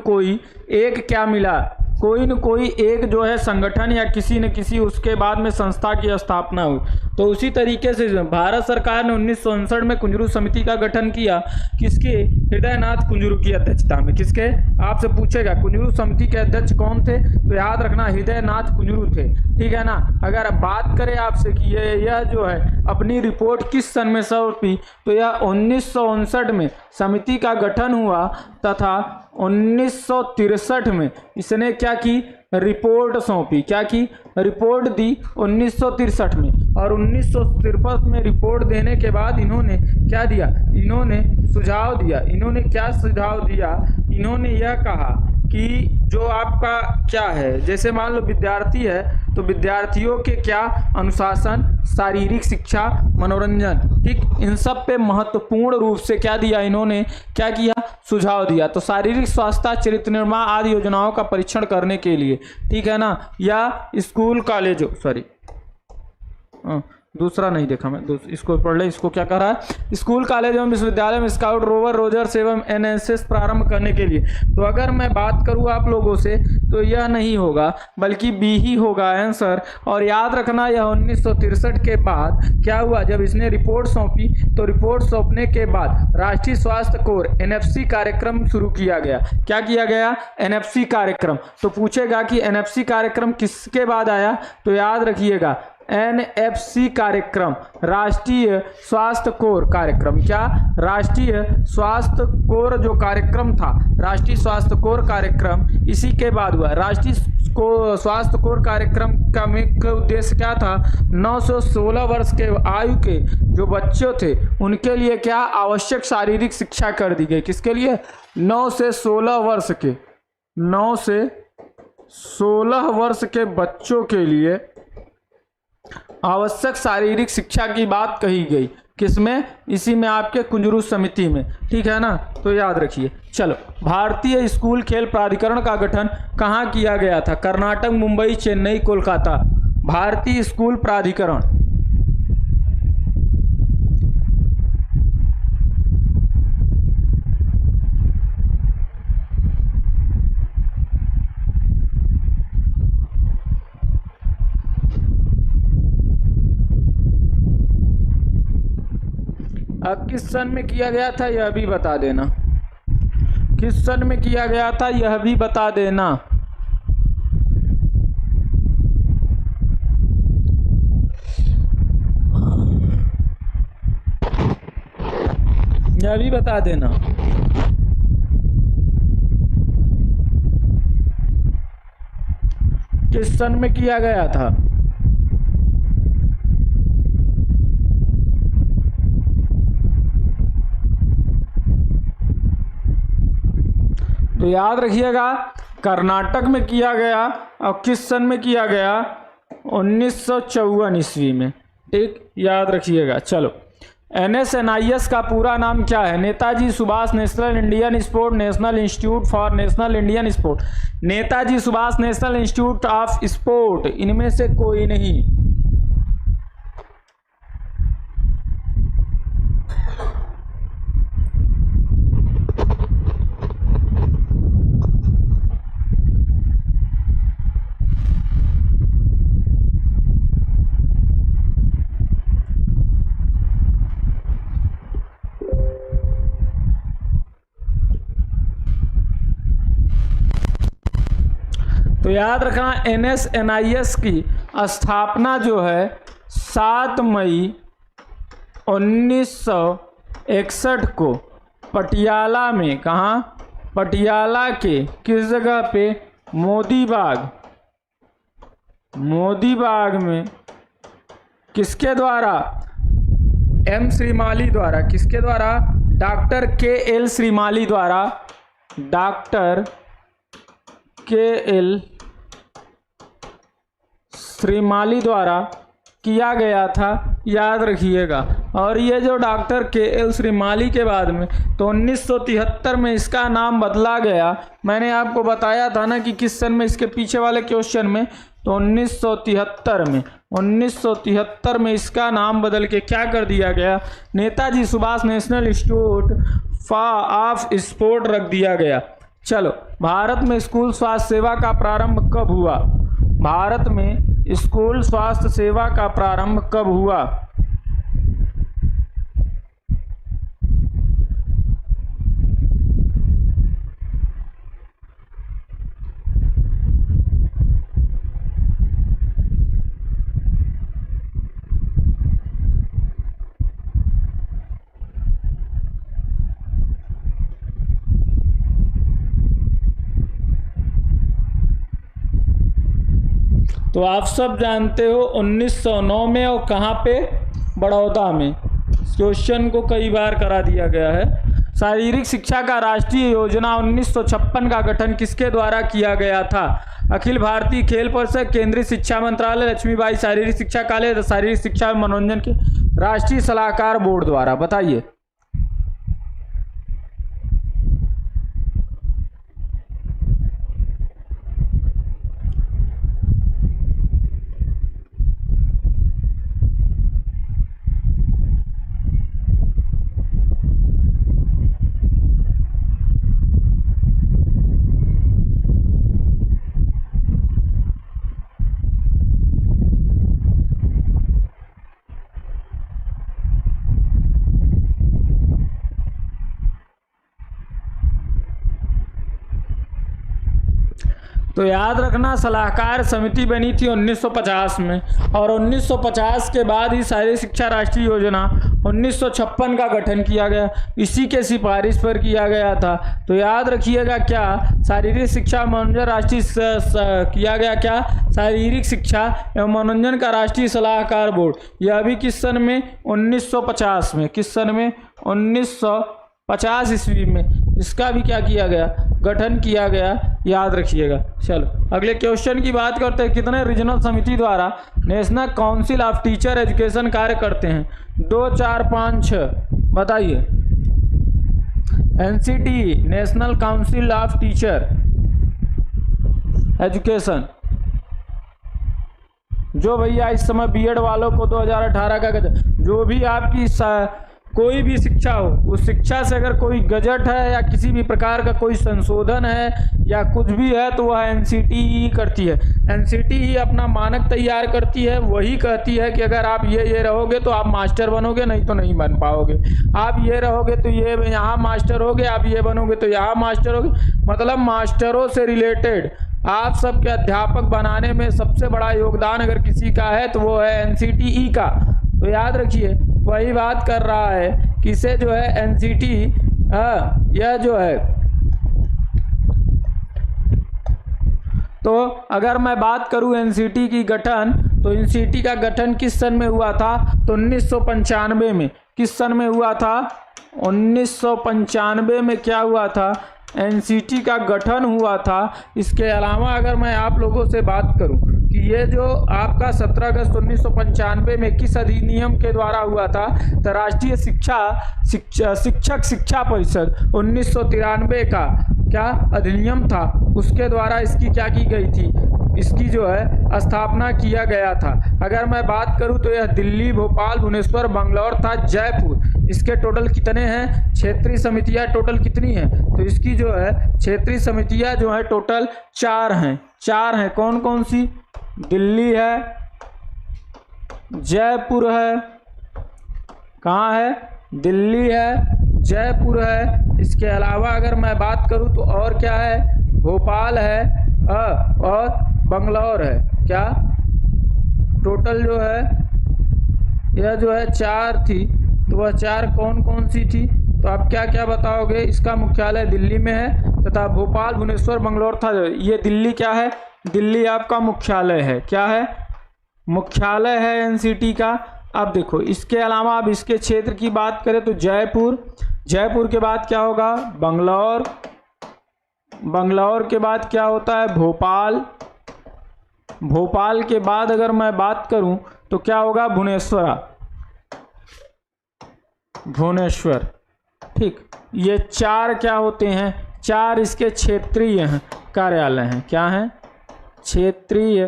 कोई एक क्या मिला? कोई न कोई एक जो है संगठन या किसी न किसी उसके बाद में संस्था की स्थापना हुई। तो उसी तरीके से भारत सरकार ने 1959 में कुंजरू समिति का गठन किया। किसके? हृदयनाथ कुंजरू की अध्यक्षता में। किसके? आपसे पूछेगा कुंजरू समिति के अध्यक्ष कौन थे, तो याद रखना हृदयनाथ कुंजरू थे, ठीक है ना। अगर बात करें आपसे कि यह जो है अपनी रिपोर्ट किस सन में सौंपी, तो यह 1959 में समिति का गठन हुआ तथा 1963 में इसने क्या की? रिपोर्ट सौंपी। क्या की? रिपोर्ट दी 1963 में। और 1953 में रिपोर्ट देने के बाद इन्होंने क्या दिया? इन्होंने सुझाव दिया। इन्होंने क्या सुझाव दिया? इन्होंने यह कहा कि जो आपका क्या है, जैसे मान लो विद्यार्थी है तो विद्यार्थियों के क्या? अनुशासन, शारीरिक शिक्षा, मनोरंजन, ठीक, इन सब पे महत्वपूर्ण रूप से क्या दिया? इन्होंने क्या किया? सुझाव दिया। तो शारीरिक स्वास्थ्य, चरित्र निर्माण आदि योजनाओं का परीक्षण करने के लिए, ठीक है ना। या स्कूल कॉलेजों, सॉरी दूसरा नहीं देखा मैं, इसको पढ़ ले। इसको क्या कह रहा है? स्कूल कॉलेज एवं विश्वविद्यालय में स्काउट रोवर रोजर्स एवं एनएसएस प्रारंभ करने के लिए। तो अगर मैं बात करूँ आप लोगों से तो यह नहीं होगा बल्कि बी ही होगा आंसर। और याद रखना यह 1963 के बाद क्या हुआ? जब इसने रिपोर्ट सौंपी तो रिपोर्ट सौंपने के बाद राष्ट्रीय स्वास्थ्य कोर एनएफसी कार्यक्रम शुरू किया गया। क्या किया गया? एनएफसी कार्यक्रम। तो पूछेगा कि एनएफसी कार्यक्रम किसके बाद आया, तो याद रखिएगा एनएफसी कार्यक्रम, राष्ट्रीय स्वास्थ्य कोर कार्यक्रम। क्या? राष्ट्रीय स्वास्थ्य कोर जो कार्यक्रम था, राष्ट्रीय स्वास्थ्य कोर कार्यक्रम इसी के बाद हुआ। राष्ट्रीय स्वास्थ्य कोर कार्यक्रम का मुख्य उद्देश्य क्या था? 9 से 16 वर्ष के आयु के जो बच्चे थे उनके लिए क्या? आवश्यक शारीरिक शिक्षा कर दी गई। किसके लिए? 9 से 16 वर्ष के, 9 से 16 वर्ष के बच्चों के लिए आवश्यक शारीरिक शिक्षा की बात कही गई। किसमें? इसी में आपके कुंजरू समिति में, ठीक है ना, तो याद रखिए। चलो, भारतीय स्कूल खेल प्राधिकरण का गठन कहाँ किया गया था? कर्नाटक, मुंबई, चेन्नई, कोलकाता। भारतीय स्कूल प्राधिकरण, अब किस सन में किया गया था यह भी बता देना। किस सन में किया गया था यह भी बता देना। यह भी बता देना। किस सन में किया गया था? तो याद रखिएगा, कर्नाटक में किया गया और किस सन में किया गया? 1954 ईस्वी में, ठीक, याद रखिएगा। चलो, NSNIS का पूरा नाम क्या है? Netaji Subhash national Indian sport national institute for national Indian sport. Netaji Subhash national institute of sport, इनमें से कोई नहीं। तो याद रखना, NSNIS की स्थापना जो है 7 मई 1961 को पटियाला में, कहाँ? पटियाला के किस जगह पे? मोदी बाग में। किसके द्वारा? M श्रीमाली द्वारा। किसके द्वारा? डॉक्टर KL श्रीमाली द्वारा। डॉक्टर KL श्रीमाली द्वारा किया गया था, याद रखिएगा। और ये जो डॉक्टर KL श्रीमाली के बाद में तो 1973 में इसका नाम बदला गया। मैंने आपको बताया था ना कि किस सन में, इसके पीछे वाले क्वेश्चन में, तो 1973 में इसका नाम बदल के क्या कर दिया गया? Netaji Subhash national institute of sport रख दिया गया। चलो, भारत में स्कूल स्वास्थ्य सेवा का प्रारंभ कब हुआ? भारत में स्कूल स्वास्थ्य सेवा का प्रारंभ कब हुआ? तो आप सब जानते हो 1909 में, और कहाँ पे? बड़ौदा में। क्वेश्चन को कई बार करा दिया गया है। शारीरिक शिक्षा का राष्ट्रीय योजना 1956 का गठन किसके द्वारा किया गया था? अखिल भारतीय खेल परिषद, केंद्रीय शिक्षा मंत्रालय, लक्ष्मीबाई शारीरिक शिक्षा कॉलेज, शारीरिक शिक्षा और मनोरंजन के राष्ट्रीय सलाहकार बोर्ड द्वारा। बताइए। तो याद रखना, सलाहकार समिति बनी थी 1950 में, और 1950 के बाद ही शारीरिक शिक्षा राष्ट्रीय योजना 1956 का गठन किया गया। इसी के सिफारिश पर किया गया था। तो याद रखिएगा, क्या? शारीरिक शिक्षा मनोरंजन राष्ट्रीय किया गया, क्या? शारीरिक शिक्षा एवं मनोरंजन का राष्ट्रीय सलाहकार बोर्ड। यह भी किस सन में? 1950 में। किस सन में? 1950 ईस्वी में इसका भी क्या किया गया? गठन किया गया, याद रखिएगा। चलो अगले क्वेश्चन की बात करते हैं। कितने रीजनल समिति द्वारा national council of teacher education कार्य करते हैं? 2, 4, 5, 6 बताइए। NCT national council of teacher education, जो भैया इस समय बीएड वालों को 2018 का जो भी आपकी कोई भी शिक्षा हो, उस शिक्षा से अगर कोई गजट है या किसी भी प्रकार का कोई संशोधन है या कुछ भी है तो वह एनसीटी ही करती है। एनसीटी ही अपना मानक तैयार करती है, वही कहती है कि अगर आप ये रहोगे तो आप मास्टर बनोगे, नहीं तो नहीं बन पाओगे। आप ये रहोगे तो ये यहाँ मास्टर होगे, आप ये बनोगे तो यहाँ मास्टर होगे। मतलब मास्टरों से रिलेटेड आप सबके अध्यापक बनाने में सबसे बड़ा योगदान अगर किसी का है तो वो है एनसीटीई का। तो याद रखिए वही बात कर रहा है कि इसे जो है एनसीटी, यह जो है, तो अगर मैं बात करूं एनसीटी की गठन, तो एनसीटी का गठन किस सन में हुआ था? तो 1995 में। किस सन में हुआ था? 1995 में क्या हुआ था? एनसीटी का गठन हुआ था। इसके अलावा अगर मैं आप लोगों से बात करूं कि ये जो आपका 17 अगस्त 1995 में किस अधिनियम के द्वारा हुआ था? तो राष्ट्रीय शिक्षक शिक्षा परिषद 1993 का क्या अधिनियम था, उसके द्वारा इसकी क्या की गई थी? इसकी जो है स्थापना किया गया था। अगर मैं बात करूं तो यह दिल्ली, भोपाल, भुवनेश्वर, बंगलौर था जयपुर। इसके टोटल कितने हैं? क्षेत्रीय समितियां टोटल कितनी हैं? तो इसकी जो है क्षेत्रीय समितियां जो है टोटल 4 हैं। 4 हैं। कौन कौन सी? दिल्ली है, जयपुर है, कहाँ है? दिल्ली है, जयपुर है। इसके अलावा अगर मैं बात करूं तो और क्या है? भोपाल है और बंगलौर है। क्या टोटल जो है यह जो है 4 थी, तो वह 4 कौन कौन सी थी? तो आप क्या क्या बताओगे? इसका मुख्यालय दिल्ली में है तथा भोपाल, भुवनेश्वर, बंगलौर था। ये दिल्ली क्या है? दिल्ली आपका मुख्यालय है। क्या है? मुख्यालय है एनसीटी का। अब देखो इसके अलावा अब इसके क्षेत्र की बात करें तो जयपुर, जयपुर के बाद क्या होगा? बंगलौर, बंगलौर के बाद क्या होता है? भोपाल, भोपाल के बाद अगर मैं बात करूं तो क्या होगा? भुवनेश्वर, भुवनेश्वर। ठीक, ये 4 क्या होते हैं? 4 इसके क्षेत्रीय हैं, कार्यालय हैं। क्या हैं? क्षेत्रीय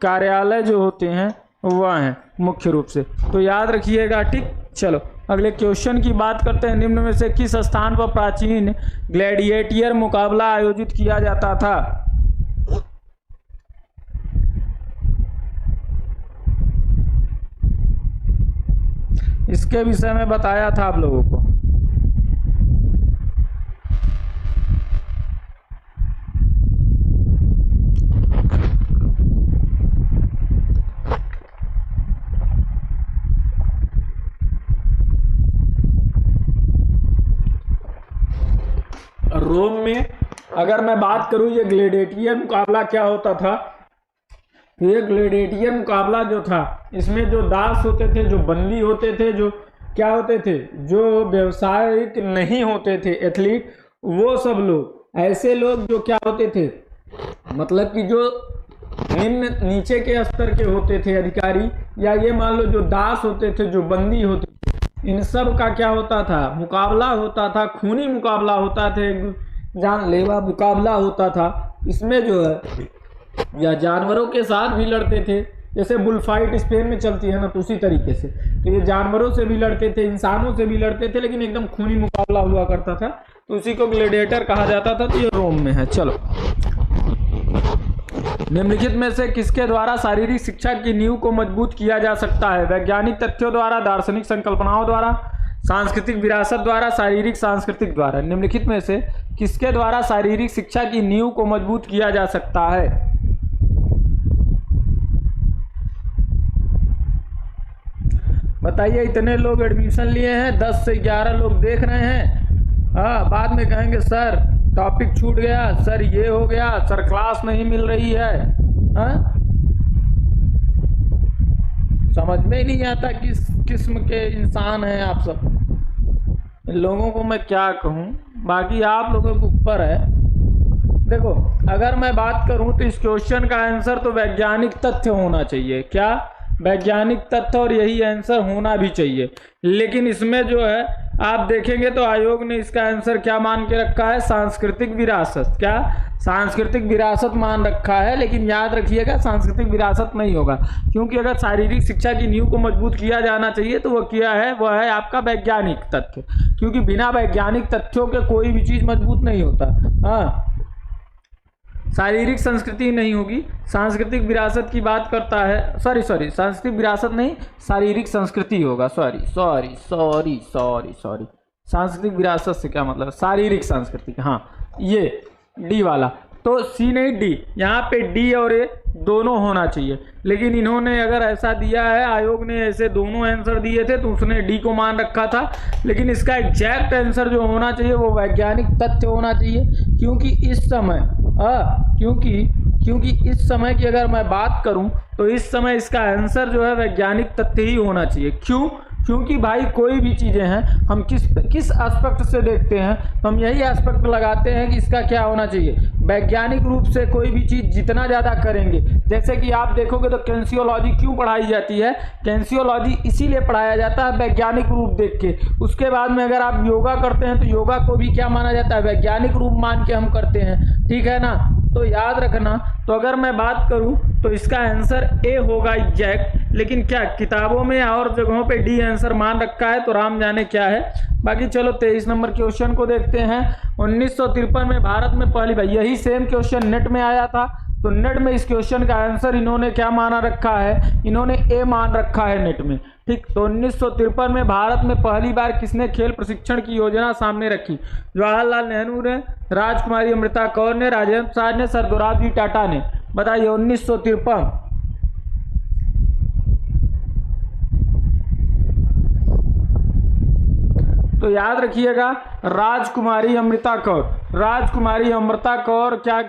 कार्यालय जो होते हैं वह हैं मुख्य रूप से। तो याद रखिएगा। ठीक, चलो अगले क्वेश्चन की बात करते हैं। निम्न में से किस स्थान पर प्राचीन ग्लैडिएटर मुकाबला आयोजित किया जाता था? इसके विषय में बताया था आप लोगों को। रोम में अगर मैं बात करूं ये ग्लैडिएटर मुकाबला क्या होता था? तो ये ग्लैडिएटर मुकाबला जो था इसमें जो दास होते थे, जो बंदी होते थे, जो क्या होते थे, जो व्यवसायिक नहीं होते थे, एथलीट, वो सब लोग, ऐसे लोग जो क्या होते थे, मतलब कि जो निम्न नीचे के स्तर के होते थे अधिकारी, या ये मान लो जो दास होते थे, जो बंदी होते थे, इन सब का क्या होता था? मुकाबला होता था। खूनी मुकाबला होता था, जानलेवा मुकाबला होता था। इसमें जो है या जानवरों के साथ भी लड़ते थे, जैसे बुल फाइट स्पेन में चलती है ना, तो उसी तरीके से। तो ये जानवरों से भी लड़ते थे, इंसानों से भी लड़ते थे, लेकिन एकदम खूनी मुकाबला हुआ करता था, तो उसी को ग्लैडिएटर कहा जाता था। तो ये रोम में है। चलो, निम्नलिखित में से किसके द्वारा शारीरिक शिक्षा की नींव को मजबूत किया जा सकता है? वैज्ञानिक तथ्यों द्वारा, दार्शनिक संकल्पनाओं द्वारा, सांस्कृतिक विरासत द्वारा, शारीरिक सांस्कृतिक द्वारा। निम्नलिखित में से किसके द्वारा शारीरिक शिक्षा की नींव को मजबूत किया जा सकता है? बताइए। इतने लोग एडमिशन लिए हैं, 10 से 11 लोग देख रहे हैं। हाँ, बाद में कहेंगे सर टॉपिक छूट गया, सर ये हो गया, सर क्लास नहीं मिल रही है। हाँ, समझ में ही नहीं आता किस किस्म के इंसान हैं आप सब। इन लोगों को मैं क्या कहूँ, बाकी आप लोगों के ऊपर है। देखो अगर मैं बात करूं तो इस क्वेश्चन का आंसर तो वैज्ञानिक तथ्य होना चाहिए। क्या? वैज्ञानिक तथ्य, और यही आंसर होना भी चाहिए। लेकिन इसमें जो है आप देखेंगे तो आयोग ने इसका आंसर क्या मान के रखा है? सांस्कृतिक विरासत। क्या? सांस्कृतिक विरासत मान रखा है। लेकिन याद रखिएगा सांस्कृतिक विरासत नहीं होगा, क्योंकि अगर शारीरिक शिक्षा की नींव को मजबूत किया जाना चाहिए तो वह किया है, वह है आपका वैज्ञानिक तथ्य, क्योंकि बिना वैज्ञानिक तथ्यों के कोई भी चीज मजबूत नहीं होता। हाँ, शारीरिक संस्कृति नहीं होगी, सांस्कृतिक विरासत की बात करता है। सॉरी सांस्कृतिक विरासत नहीं, शारीरिक संस्कृति होगा। सॉरी सांस्कृतिक विरासत से क्या मतलब? शारीरिक संस्कृति। हाँ, ये डी वाला तो सी नहीं डी, यहाँ पे डी और ए दोनों होना चाहिए। लेकिन इन्होंने अगर ऐसा दिया है, आयोग ने ऐसे दोनों आंसर दिए थे तो उसने डी को मान रखा था। लेकिन इसका एग्जैक्ट आंसर जो होना चाहिए वो वैज्ञानिक तथ्य होना चाहिए, क्योंकि इस समय क्योंकि इस समय की अगर मैं बात करूं तो इस समय इसका आंसर जो है वैज्ञानिक तथ्य ही होना चाहिए। क्यों? क्योंकि भाई कोई भी चीज़ें हैं हम किस एस्पेक्ट से देखते हैं, तो हम यही एस्पेक्ट लगाते हैं कि इसका क्या होना चाहिए। वैज्ञानिक रूप से कोई भी चीज़ जितना ज़्यादा करेंगे, जैसे कि आप देखोगे तो कैंसियोलॉजी क्यों पढ़ाई जाती है? कैंसियोलॉजी इसीलिए पढ़ाया जाता है वैज्ञानिक रूप देख के। उसके बाद में अगर आप योगा करते हैं तो योगा को भी क्या माना जाता है? वैज्ञानिक रूप मान के हम करते हैं। ठीक है ना? तो याद रखना। तो अगर मैं बात करूं तो इसका आंसर ए होगा एग्जैक्ट। लेकिन क्या किताबों में और जगहों पे डी आंसर मान रखा है, तो राम जाने क्या है। बाकी चलो 23 नंबर क्वेश्चन को देखते हैं। 1953 में भारत में पहली बार, यही सेम क्वेश्चन नेट में आया था, तो नेट में इस क्वेश्चन का आंसर इन्होंने क्या माना रखा है? इन्होंने ए मान रखा है नेट में। ठीक, तो 1953 में भारत में पहली बार किसने खेल प्रशिक्षण की योजना सामने रखी? जवाहरलाल नेहरू ने, राजकुमारी अमृता कौर ने, राजेंद्र प्रसाद ने, सर दोराबजी टाटा ने। बताइए 1953। तो याद रखिएगा राजकुमारी अमृता कौर। राजकुमारी अमृता कौर क्या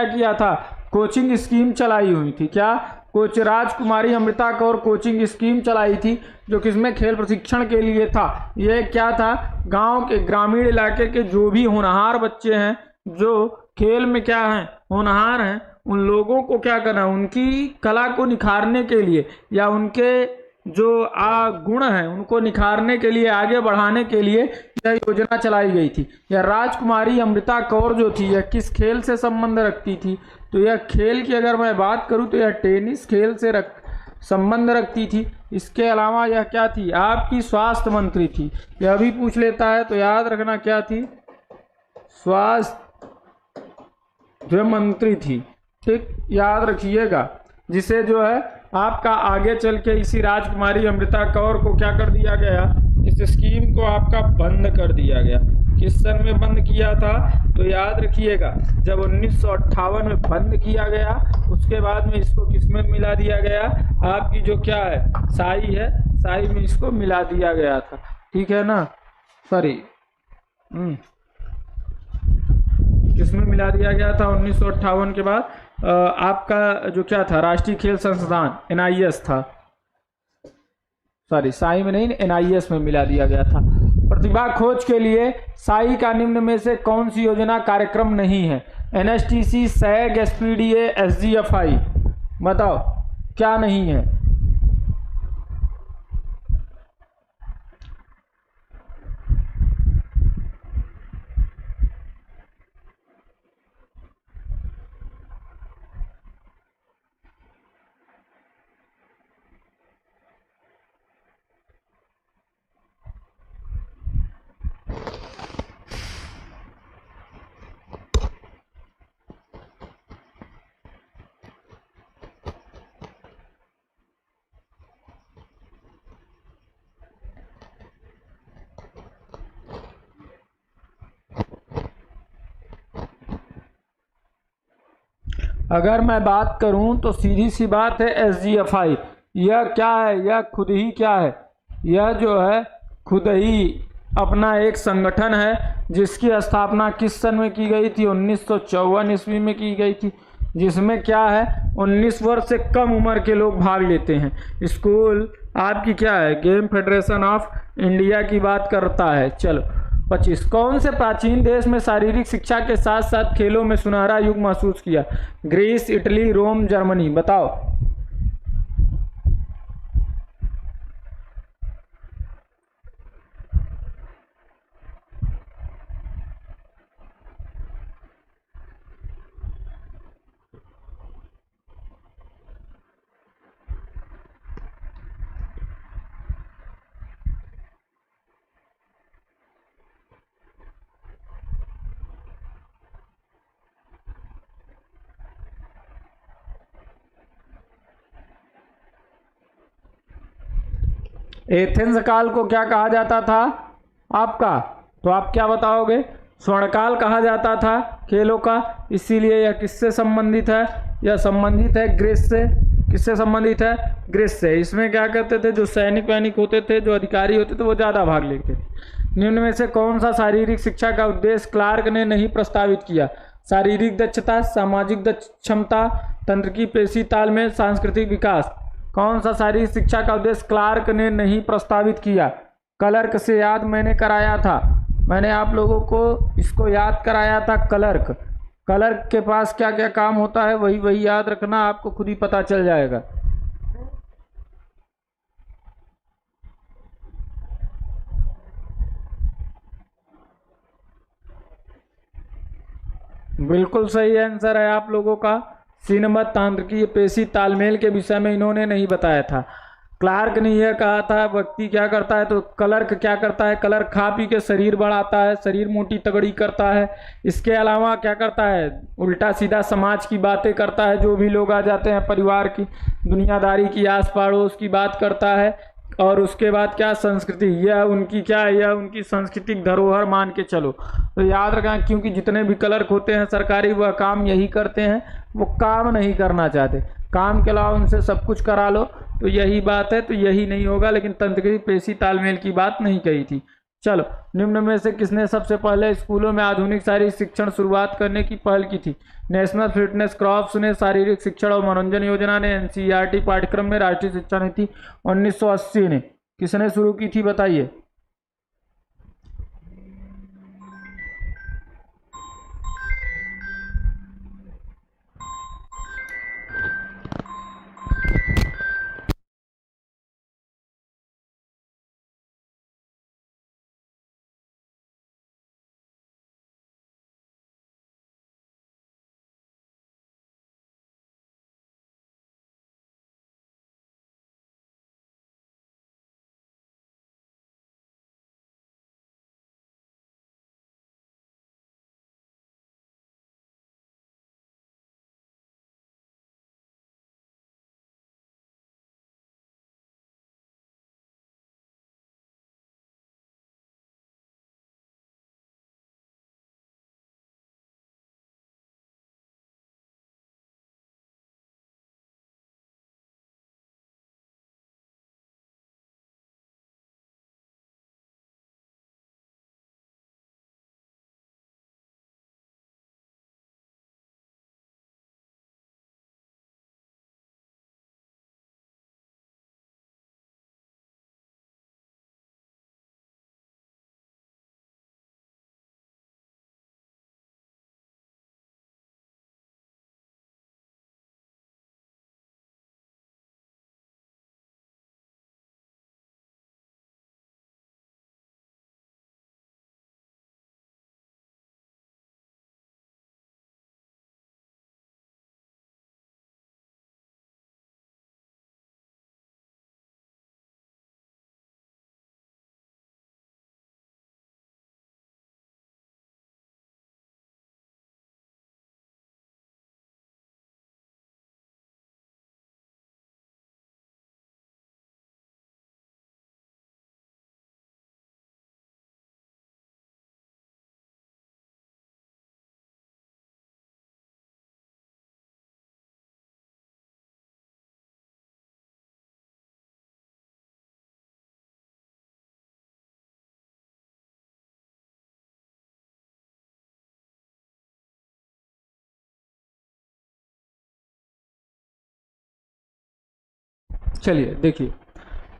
किया था? कोचिंग स्कीम चलाई हुई थी। क्या? राजकुमारी अमृता कौर कोचिंग स्कीम चलाई थी, जो किसमें? खेल प्रशिक्षण के लिए था। ये क्या था? गांव के, ग्रामीण इलाके के जो भी होनहार बच्चे हैं, जो खेल में क्या हैं? होनहार हैं, उन लोगों को क्या करना? उनकी कला को निखारने के लिए, या उनके जो गुण हैं उनको निखारने के लिए, आगे बढ़ाने के लिए यह योजना चलाई गई थी। यह राजकुमारी अमृता कौर जो थी, यह किस खेल से संबंध रखती थी? तो यह खेल की अगर मैं बात करूं तो यह टेनिस खेल से संबंध रखती थी। इसके अलावा यह क्या थी? आपकी स्वास्थ्य मंत्री थी। यह भी पूछ लेता है, तो याद रखना क्या थी? स्वास्थ्य मंत्री थी। ठीक, याद रखिएगा, जिसे जो है आपका आगे चल के इसी राजकुमारी अमृता कौर को क्या कर दिया गया? इस स्कीम को आपका बंद कर दिया गया। किस सन में बंद किया था? तो याद रखिएगा जब 1958 में बंद किया गया, उसके बाद में इसको किस में मिला दिया गया? आपकी जो क्या है साई है, साई में इसको मिला दिया गया था। ठीक है ना? सॉरी, किसमें मिला दिया गया था 1958 के बाद? आपका जो क्या था? राष्ट्रीय खेल संस्थान NIS था। सॉरी, साई में नहीं, NIS में मिला दिया गया था। प्रतिभा खोज के लिए साई का निम्न में से कौन सी योजना कार्यक्रम नहीं है? NSTC, SAG, SPDA, SGFI। बताओ क्या नहीं है? अगर मैं बात करूं तो सीधी सी बात है SGFI। यह क्या है? यह खुद ही क्या है? यह जो है खुद ही अपना एक संगठन है, जिसकी स्थापना किस सन में की गई थी? 1954 ईस्वी में की गई थी, जिसमें क्या है 19 वर्ष से कम उम्र के लोग भाग लेते हैं। स्कूल आपकी क्या है? गेम फेडरेशन ऑफ इंडिया की बात करता है। चलो 25। कौन से प्राचीन देश में शारीरिक शिक्षा के साथ साथ खेलों में सुनहरा युग महसूस किया? ग्रीस, इटली, रोम, जर्मनी। बताओ। एथेंस काल को क्या कहा जाता था आपका? तो आप क्या बताओगे? स्वर्णकाल कहा जाता था खेलों का। इसीलिए यह किससे संबंधित है? यह संबंधित है ग्रीस से। किससे संबंधित है? ग्रीस से। इसमें क्या करते थे? जो सैनिक वैनिक होते थे, जो अधिकारी होते थे, वो ज़्यादा भाग लेते थे। निम्न में से कौन सा शारीरिक शिक्षा का उद्देश्य क्लार्क ने नहीं प्रस्तावित किया? शारीरिक दक्षता, सामाजिक क्षमता, तंत्र की पेशी तालमेल, सांस्कृतिक विकास। कौन सा शारीरिक शिक्षा का उद्देश्य क्लार्क ने नहीं प्रस्तावित किया? क्लर्क से याद मैंने कराया था, मैंने आप लोगों को इसको याद कराया था। क्लर्क, क्लर्क के पास क्या क्या काम होता है वही वही याद रखना, आपको खुद ही पता चल जाएगा। बिल्कुल सही आंसर है आप लोगों का। सीनमत तांत्रिकीय पेशी तालमेल के विषय में इन्होंने नहीं बताया था। क्लार्क ने यह कहा था व्यक्ति क्या करता है, तो क्लर्क क्या करता है? क्लर्क खा पी के शरीर बढ़ाता है, शरीर मोटी तगड़ी करता है। इसके अलावा क्या करता है? उल्टा सीधा समाज की बातें करता है, जो भी लोग आ जाते हैं परिवार की, दुनियादारी की, आस पड़ोस की बात करता है। और उसके बाद क्या? संस्कृति, यह उनकी क्या है? यह उनकी सांस्कृतिक धरोहर मान के चलो। तो याद रखना, क्योंकि जितने भी क्लर्क होते हैं सरकारी, वह काम यही करते हैं, वो काम नहीं करना चाहते। काम के अलावा उनसे सब कुछ करा लो, तो यही बात है। तो यही नहीं होगा, लेकिन तंत्र की पेशी तालमेल की बात नहीं कही थी। चलो, निम्न में से किसने सबसे पहले स्कूलों में आधुनिक शारीरिक शिक्षण शुरुआत करने की पहल की थी? नेशनल फिटनेस क्रॉप्स ने, शारीरिक शिक्षण और मनोरंजन योजना ने, एनसीईआरटी पाठ्यक्रम में, राष्ट्रीय शिक्षा नीति 1980 ने। किसने शुरू की थी बताइए? चलिए देखिए,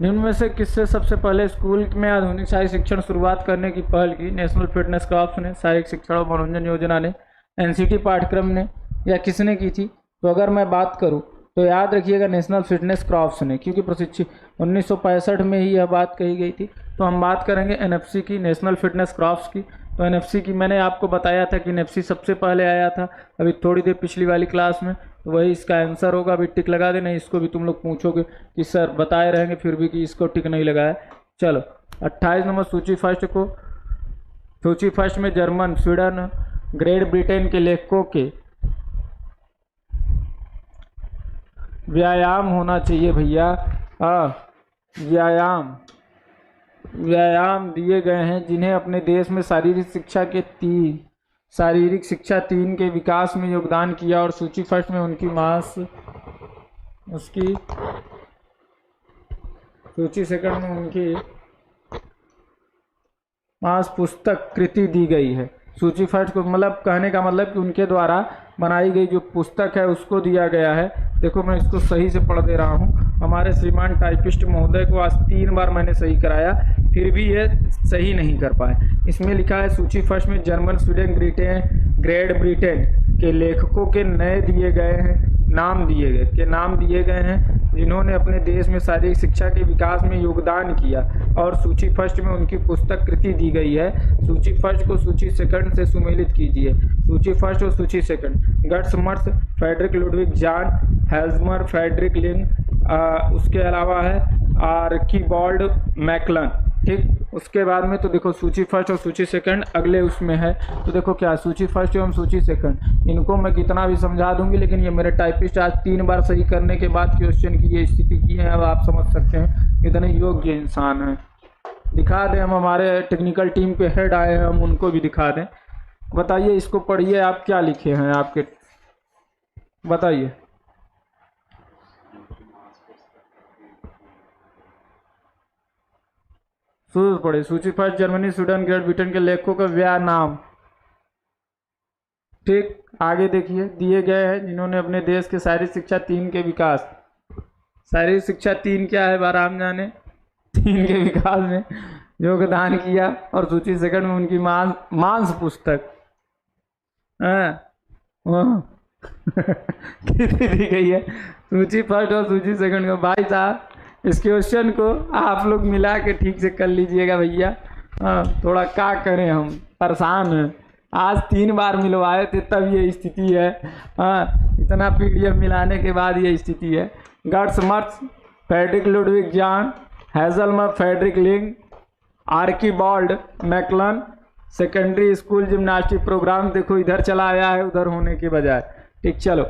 निम्न में से किससे सबसे पहले स्कूल में आधुनिक शारीरिक शिक्षण शुरुआत करने की पहल की? नेशनल फिटनेस क्रॉप्स ने, शारीरिक शिक्षण और मनोरंजन योजना ने, एनसीटी पाठ्यक्रम ने, या किसने की थी? तो अगर मैं बात करूं तो याद रखिएगा नेशनल फिटनेस क्रॉप्स ने, क्योंकि प्रशिक्षित 1965 में ही यह बात कही गई थी। तो हम बात करेंगे एनएफसी की, नेशनल फिटनेस क्रॉप्स की। तो एनएफसी की मैंने आपको बताया था कि एनएफसी सबसे पहले आया था अभी थोड़ी देर पिछली वाली क्लास में, तो वही इसका आंसर होगा। अभी टिक लगा देना, इसको भी तुम लोग पूछोगे कि सर बताए रहेंगे फिर भी कि इसको टिक नहीं लगाया। चलो 28 नंबर सूची फर्स्ट को, सूची फर्स्ट में जर्मन, स्वीडन, ग्रेट ब्रिटेन के लेखकों के व्यायाम होना चाहिए भैया। व्यायाम दिए गए हैं जिन्हें अपने देश में शारीरिक शिक्षा 3 के विकास में योगदान किया, और सूची फर्स्ट में सूची सेकंड में उनकी मास पुस्तक कृति दी गई है। सूची फर्स्ट को मतलब कहने का मतलब कि उनके द्वारा बनाई गई जो पुस्तक है उसको दिया गया है। देखो मैं इसको सही से पढ़ दे रहा हूँ। हमारे श्रीमान टाइपिस्ट महोदय को आज 3 बार मैंने सही कराया, फिर भी ये सही नहीं कर पाए। इसमें लिखा है सूची फर्स्ट में जर्मन, स्वीडन, ग्रेट ब्रिटेन के लेखकों के नाम दिए गए हैं जिन्होंने अपने देश में शारीरिक शिक्षा के विकास में योगदान किया, और सूची फर्स्ट में उनकी पुस्तक कृति दी गई है। सूची फर्स्ट को सूची सेकंड से सुमेलित कीजिए। सूची फर्स्ट और सूची सेकंड, गट्स मर्स, फ्रेडरिक लुडविग जान, हेल्जमर, फ्रेडरिक लिंग, उसके अलावा है आर्कीबाल्ड मैकलन। ठीक, उसके बाद में तो देखो सूची फर्स्ट और सूची सेकंड अगले उसमें है। तो देखो क्या सूची फर्स्ट एवं सूची सेकंड, इनको मैं कितना भी समझा दूंगी, लेकिन ये मेरे टाइपिस्ट आज 3 बार सही करने के बाद क्वेश्चन की ये स्थिति की है। अब आप समझ सकते हैं कितने योग्य इंसान हैं। दिखा दें, हम हमारे टेक्निकल टीम के हेड आए हैं, हम उनको भी दिखा दें। बताइए, इसको पढ़िए, आप क्या लिखे हैं आपके, बताइए। पढ़े सूची first Germany, Sweden, great Britain के लेखकों का व्यायाम। ठीक, आगे देखिए, दिए गए हैं जिन्होंने अपने देश के शारीरिक शिक्षा 3 के विकास, शारीरिक शिक्षा 3 क्या है बाराम जाने, 3 के विकास में योगदान किया, और सूची सेकंड में उनकी मांस पुस्तक कितनी दी गई है। सूची फर्स्ट और सूची सेकंड को भाई साहब इस क्वेश्चन को आप लोग मिला के ठीक से कर लीजिएगा भैया। थोड़ा क्या करें, हम परेशान हैं। आज 3 बार मिलवाए थे तब ये स्थिति है। इतना पीडीएफ मिलाने के बाद ये स्थिति है। गट्स मर्स, फ्रेडरिक लुडविग जान, हेजलमर, फ्रेडरिक लिंग, आर्कीबाल्ड मैकलन, सेकेंडरी स्कूल जिम्नास्टिक प्रोग्राम। देखो इधर चला आया है उधर होने के बजाय। ठीक, चलो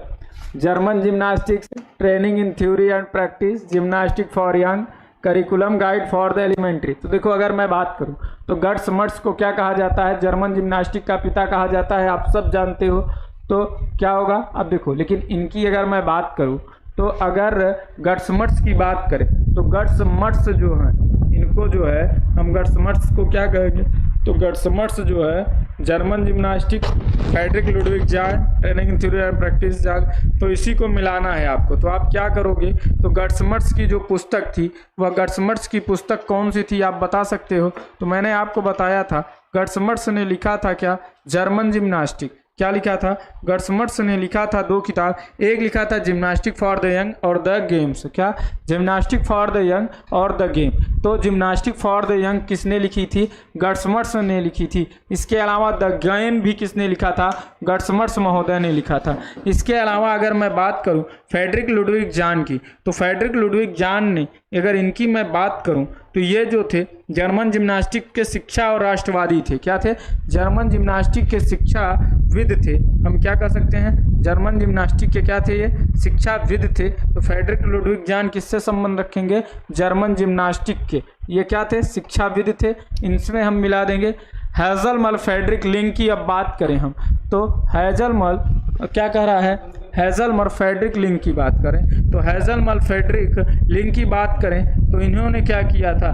German gymnastics, training in theory and practice, gymnastic for young, curriculum guide for the elementary. तो देखो अगर मैं बात करूं तो गट्स मर्स को क्या कहा जाता है, जर्मन जिम्नास्टिक का पिता कहा जाता है, आप सब जानते हो। तो क्या होगा अब देखो, लेकिन इनकी अगर मैं बात करूं तो अगर गट्स मर्स की बात करें तो गट्स मर्स जो है, इनको जो है हम गट्स मर्स को क्या कहेंगे, तो गट्स मर्स जो है जर्मन जिम्नास्टिक, फ्रेडरिक लुडविग जान, training in theory and practice जान, तो इसी को मिलाना है आपको। तो आप क्या करोगे, तो गट्स मर्स की जो पुस्तक थी वह गट्स मर्स की पुस्तक कौन सी थी आप बता सकते हो। तो मैंने आपको बताया था गट्स मर्स ने लिखा था क्या, जर्मन जिम्नास्टिक। क्या लिखा था, गट्स मर्स ने लिखा था 2 किताब, एक लिखा था जिम्नास्टिक फॉर द यंग और द गेम्स। क्या, जिम्नास्टिक फॉर द यंग और द गेम। तो जिम्नास्टिक फॉर द यंग किसने लिखी थी, गट्स मर्स ने लिखी थी। इसके अलावा द गेम भी किसने लिखा था, गट्स मर्स महोदय ने लिखा था। इसके अलावा अगर मैं बात करूं फ्रेडरिक लुडविग जान की, तो फ्रेडरिक लुडविग जान ने, अगर इनकी मैं बात करूं तो ये जो थे जर्मन जिम्नास्टिक के शिक्षा और राष्ट्रवादी थे। क्या थे, जर्मन जिम्नास्टिक के शिक्षाविद थे। हम क्या कह सकते हैं, जर्मन जिम्नास्टिक के क्या थे, ये शिक्षाविद थे। तो फ्रेडरिक लुडविग जान किससे संबंध रखेंगे, जर्मन जिम्नास्टिक के, ये क्या थे, शिक्षाविद थे। इनमें हम मिला देंगे हेजलमल, फ्रेडरिक लिंग की अब बात करें हम, तो हेजलमल क्या कह रहा है, हेजलमल फ्रेडरिक लिंग की बात करें तो हेजलमल फ्रेडरिक लिंग की बात करें तो इन्होंने क्या किया था,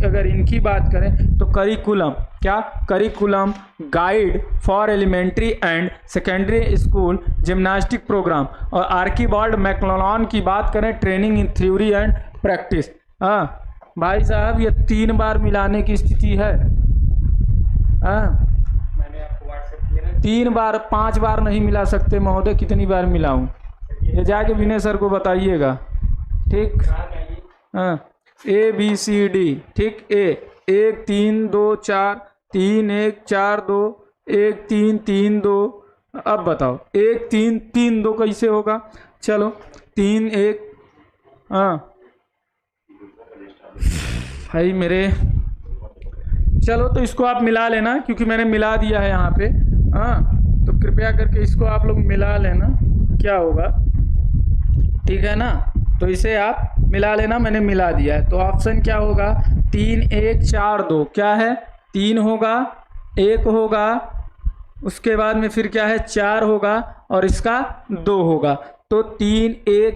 अगर इनकी बात करें तो करिकुलम, क्या, curriculum guide for elementary and secondary school gymnastic program, और आर्कीबाल्ड मैकलन की बात करें training in theory and practice. हाँ भाई साहब, ये 3 बार मिलाने की स्थिति है। हाँ, मैंने आपको व्हाट्सएप किया ना। 3 बार, 5 बार नहीं मिला सकते महोदय, कितनी बार मिलाऊं? ये जाके विनय सर को बताइएगा। ठीक। कहाँ जाइए? हाँ, ए बी सी डी, ठीक। ए 1 3 2 4, 3 1 4 2, 1 3 3 2। अब बताओ 1 3 3 2 कैसे होगा? चलो 3 1। हाँ भाई मेरे, चलो तो इसको आप मिला लेना, क्योंकि मैंने मिला दिया है यहाँ पे। हाँ, तो कृपया करके इसको आप लोग मिला लेना, क्या होगा, ठीक है ना? तो इसे आप मिला लेना, मैंने मिला दिया है। तो ऑप्शन क्या होगा? 3 1 4 2 क्या है? 3 होगा, 1 होगा, उसके बाद में फिर क्या है? 4 होगा, और इसका 2 होगा। तो 3 1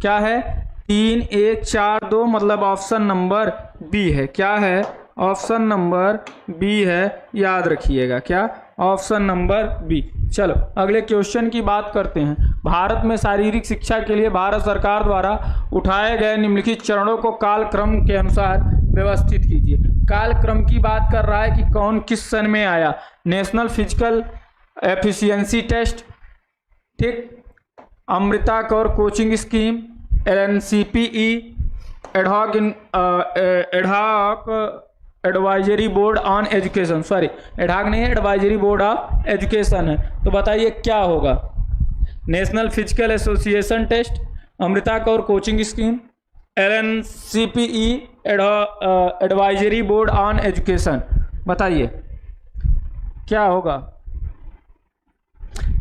क्या है? 3 1 4 2, मतलब ऑप्शन नंबर बी है। क्या है? ऑप्शन नंबर बी है, याद रखिएगा। क्या? Option number B. चलो अगले क्वेश्चन की बात करते हैं। भारत में शारीरिक शिक्षा के लिए भारत सरकार द्वारा उठाए गए निम्नलिखित चरणों को कालक्रम के अनुसार व्यवस्थित कीजिए। कालक्रम की बात कर रहा है कि कौन किस सन में आया। नेशनल फिजिकल एफिशिएंसी टेस्ट, ठीक, Amrita Kaur coaching scheme, LNCPE, ad hoc advisory board on education, sorry ad hoc नहीं है, एडवाइजरी बोर्ड ऑफ एजुकेशन है। तो बताइए क्या होगा? National Physical Association test, Amrita Kaur coaching scheme, LNCPE, advisory board on education. बताइए क्या होगा?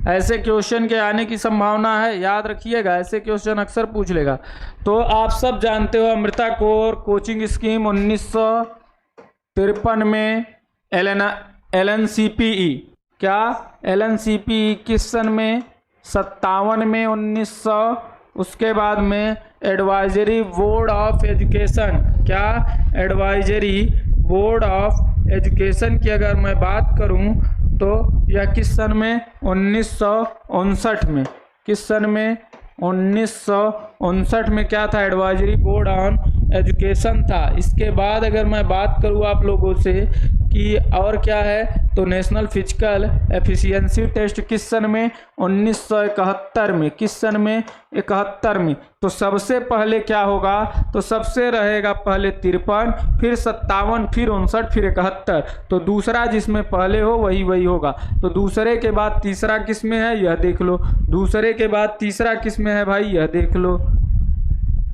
ऐसे क्वेश्चन के आने की संभावना है, याद रखिएगा, ऐसे क्वेश्चन अक्सर पूछ लेगा। तो आप सब जानते हो अमृता कौर कोचिंग स्कीम 1953 में, LNCPE क्या? LNCPE किस सन में? 57 में, 1900। उसके बाद में एडवाइजरी बोर्ड ऑफ एजुकेशन, क्या? एडवाइजरी बोर्ड ऑफ एजुकेशन की अगर मैं बात करूं तो यह किस सन में? 1959 में। किस सन में? 1959 में क्या था? एडवाइजरी बोर्ड ऑन एजुकेशन था। इसके बाद अगर मैं बात करूँ आप लोगों से कि और क्या है, तो नेशनल फिजिकल एफिशिएंसी टेस्ट किस सन में? 1971 में। किस सन में? 71 में। तो सबसे पहले क्या होगा? तो सबसे रहेगा पहले 53, फिर 57, फिर 59, फिर 71। तो दूसरा जिसमें पहले हो वही होगा। तो दूसरे के बाद तीसरा किस में है, यह देख लो। दूसरे के बाद तीसरा किस में है भाई, यह देख लो।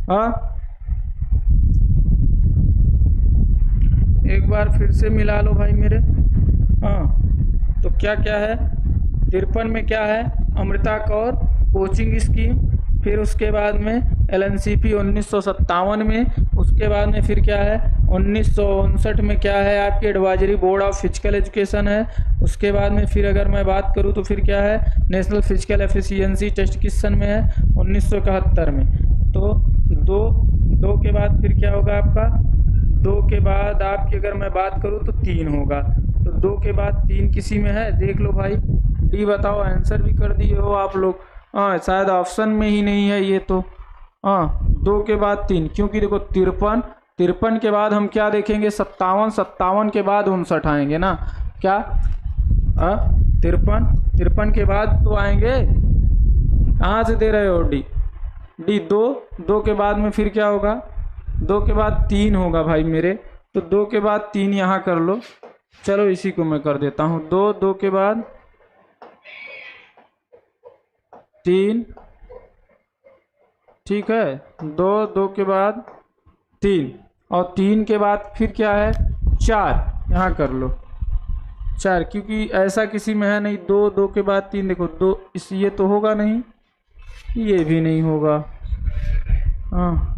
हाँ, एक बार फिर से मिला लो भाई मेरे। हाँ, तो क्या क्या है? 53 में क्या है? अमृता कौर कोचिंग स्कीम, फिर उसके बाद में LNCP 1957 में, उसके बाद में फिर क्या है? 1959 में क्या है? आपकी advisory board of physical education है। उसके बाद में फिर अगर मैं बात करूँ तो फिर क्या है? नेशनल फिजिकल एफिशिएंसी टेस्ट किस सन में है? 1971 में। तो दो के बाद फिर क्या होगा आपका? 2 के बाद आपकी अगर मैं बात करूँ तो 3 होगा। तो 2 के बाद 3 किसी में है, देख लो भाई। डी बताओ, आंसर भी कर दिए हो आप लोग। हाँ, शायद ऑप्शन में ही नहीं है ये तो। हाँ, 2 के बाद 3, क्योंकि देखो 53 के बाद हम क्या देखेंगे? 57 के बाद 59 आएंगे ना। क्या? 53 के बाद तो आएंगे। कहाँ से दे रहे हो? डी 2 के बाद में फिर क्या होगा? 2 के बाद 3 होगा भाई मेरे। तो 2 के बाद 3 यहाँ कर लो। चलो इसी को मैं कर देता हूँ। 2 के बाद 3, ठीक है। 2 के बाद 3, और 3 के बाद फिर क्या है? 4 यहाँ कर लो। 4, क्योंकि ऐसा किसी में है नहीं। 2 के बाद 3, देखो 2 इस, ये तो होगा नहीं, ये भी नहीं होगा। हाँ,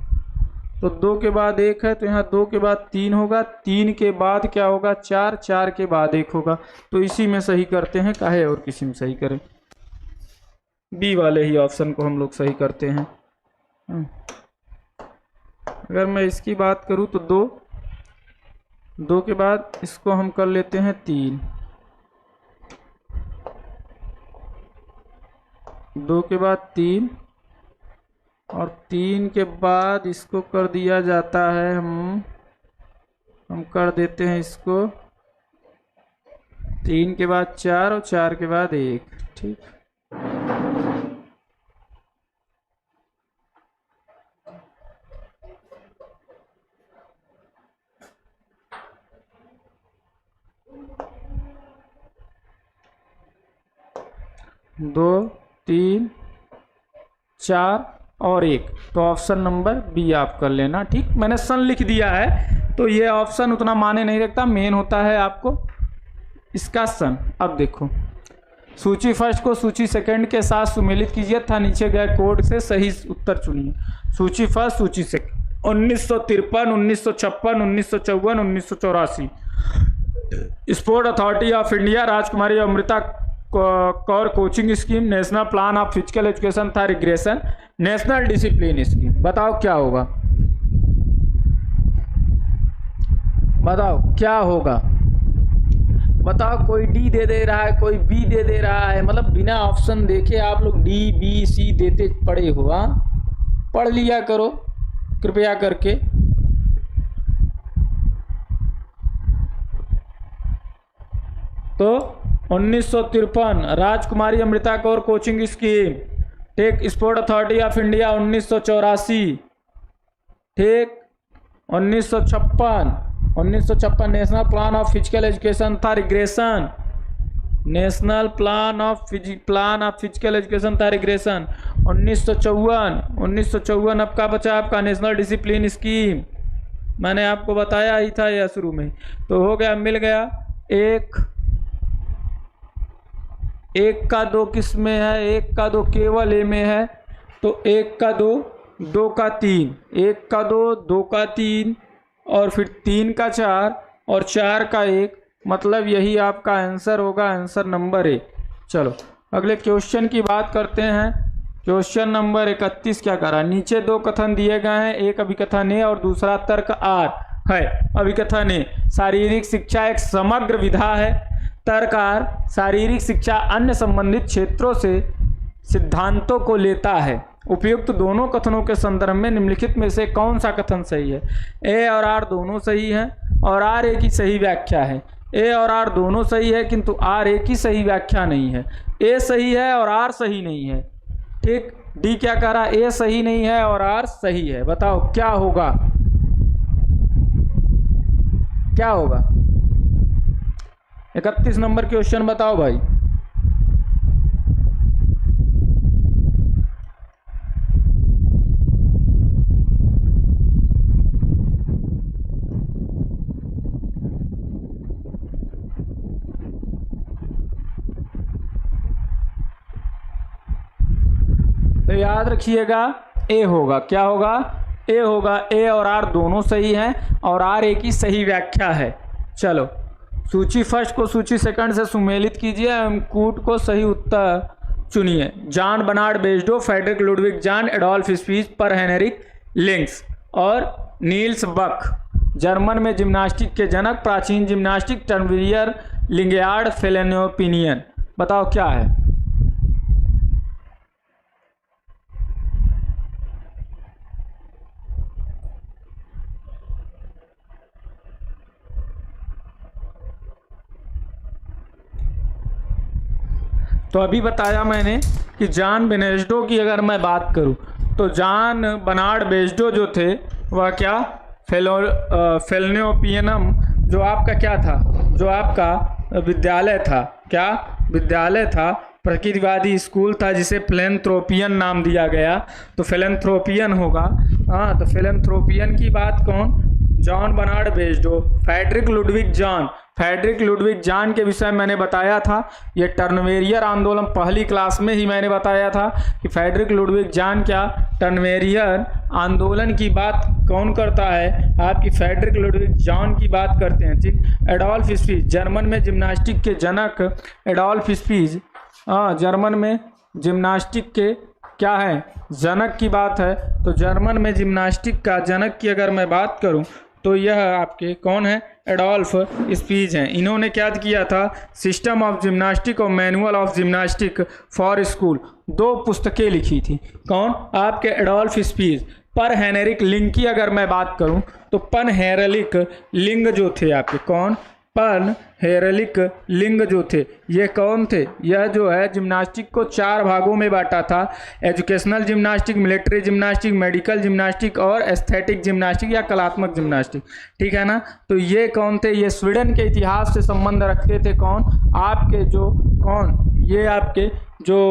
तो 2 के बाद 1 है, तो यहाँ 2 के बाद 3 होगा। 3 के बाद क्या होगा? 4 के बाद 1 होगा। तो इसी में सही करते हैं, काहे और किसी में सही करें? बी वाले ही ऑप्शन को हम लोग सही करते हैं। अगर मैं इसकी बात करूँ तो 2 के बाद इसको हम कर लेते हैं 3। 2 के बाद 3, और 3 के बाद इसको कर दिया जाता है, हम कर देते हैं इसको 3 के बाद 4 और 4 के बाद 1। ठीक, दो, 3, 4 और 1, तो ऑप्शन नंबर बी आप कर लेना। ठीक, मैंने सन लिख दिया है तो ये ऑप्शन उतना माने नहीं रखता, मेन होता है आपको इसका सन। अब देखो, सूची फर्स्ट को सूची सेकंड के साथ सुमेलित कीजिए तथा नीचे गए कोड से सही उत्तर चुनिए। सूची फर्स्ट, सूची second, 1953, 1956, 1954, 1984। Sport authority of India, Rajkumari Amrita Kaur coaching scheme, national plan of physical education था रिग्रेशन, नेशनल डिसिप्लिन स्कीम। बताओ क्या होगा, बताओ क्या होगा, बताओ। कोई डी दे दे रहा है, कोई बी दे दे रहा है, मतलब बिना ऑप्शन देखे आप लोग डी बी सी देते पड़े हो। हाँ, पढ़ लिया करो कृपया करके। तो 1953 राजकुमारी अमृता कौर कोचिंग स्कीम। ठीक, स्पोर्ट अथॉरिटी ऑफ इंडिया 1984। ठीक, 1956 national plan of physical education था regression, national plan of physical education था रिग्रेशन। 1954 अब का बचा आपका नेशनल डिसिप्लिन स्कीम, मैंने आपको बताया ही था यह शुरू में। तो हो गया, मिल गया। एक का 2 किस में है, 1 का 2 केवल ए में है, तो 1 का 2, 2 का 3, 1 का 2, 2 का 3 और फिर 3 का 4 और 4 का 1, मतलब यही आपका आंसर होगा, आंसर नंबर ए। चलो अगले क्वेश्चन की बात करते हैं। क्वेश्चन नंबर 31 क्या करा, नीचे 2 कथन दिए गए हैं, एक अभिकथन ए और दूसरा तर्क आर है। अभिकथन ए, शारीरिक शिक्षा एक समग्र विधा है। तर्क आर, शारीरिक शिक्षा अन्य संबंधित क्षेत्रों से सिद्धांतों को लेता है। उपयुक्त दोनों कथनों के संदर्भ में निम्नलिखित में से कौन सा कथन सही है। ए और आर दोनों सही हैं और आर ए की सही व्याख्या है। ए और आर दोनों सही है किंतु आर ए की सही व्याख्या नहीं है। ए सही है और आर सही नहीं है। ठीक, डी क्या कह रहा है, ए सही नहीं है और आर सही है। बताओ क्या होगा, क्या होगा। 31 नंबर क्वेश्चन बताओ भाई। तो याद रखिएगा ए होगा, क्या होगा, ए होगा। ए और आर दोनों सही हैं और आर ए की सही व्याख्या है। चलो सूची फर्स्ट को सूची सेकंड से सुमेलित कीजिए, कूट को सही उत्तर चुनिए। John Bernard Basedow, Frederick Ludwig Jahn, Adolf Spiess, Per Henrik Ling और नील्स बक। जर्मन में जिम्नास्टिक के जनक, प्राचीन जिम्नास्टिक, टर्नवियर, लिंगयार्ड, फेलेनोपिनियन। बताओ क्या है। तो अभी बताया मैंने कि जॉन बेनेस्डो की अगर मैं बात करूं तो जॉन बर्नार्ड बेजडो जो थे वह क्या, फेलेनोपियनम जो आपका क्या था, जो आपका विद्यालय था, क्या विद्यालय था, प्रकृतिवादी स्कूल था जिसे फिलैंथ्रोपियन नाम दिया गया, तो फिलैंथ्रोपियन होगा। हाँ, तो फिलैंथ्रोपियन की बात कौन, John Bernard Basedow. Frederick Ludwig Jahn, Frederick Ludwig Jahn के विषय मैंने बताया था, ये टर्नवेरियर आंदोलन पहली क्लास में ही मैंने बताया था कि फ्रेडरिक लुडविग जॉन क्या, टर्नवेरियर आंदोलन की बात कौन करता है, आपकी फ्रेडरिक लुडविग जॉन की बात करते हैं। ठीक, एडोल्फ स्पीच, जर्मन में जिम्नास्टिक के जनक एडोल्फ स्पीच, जर्मन में जिम्नास्टिक के क्या है, जनक की बात है। तो जर्मन में जिम्नास्टिक का जनक की अगर मैं बात करूं तो यह आपके कौन है, एडोल्फ स्पीज हैं। इन्होंने क्या किया था, सिस्टम ऑफ जिम्नास्टिक और manual of gymnastic for school, 2 पुस्तकें लिखी थी। कौन, आपके एडोल्फ स्पीज। पर हेनरिक लिंग की अगर मैं बात करूं तो पन हेरलिक लिंग जो थे आपके, कौन, पन हेरलिक लिंग जो थे ये कौन थे, यह जो है जिम्नास्टिक को 4 भागों में बांटा था, educational gymnastic, military gymnastic, medical gymnastic और एस्थेटिक जिम्नास्टिक या कलात्मक जिम्नास्टिक, ठीक है ना। तो ये कौन थे, ये स्वीडन के इतिहास से संबंध रखते थे। कौन, आपके जो कौन, ये आपके जो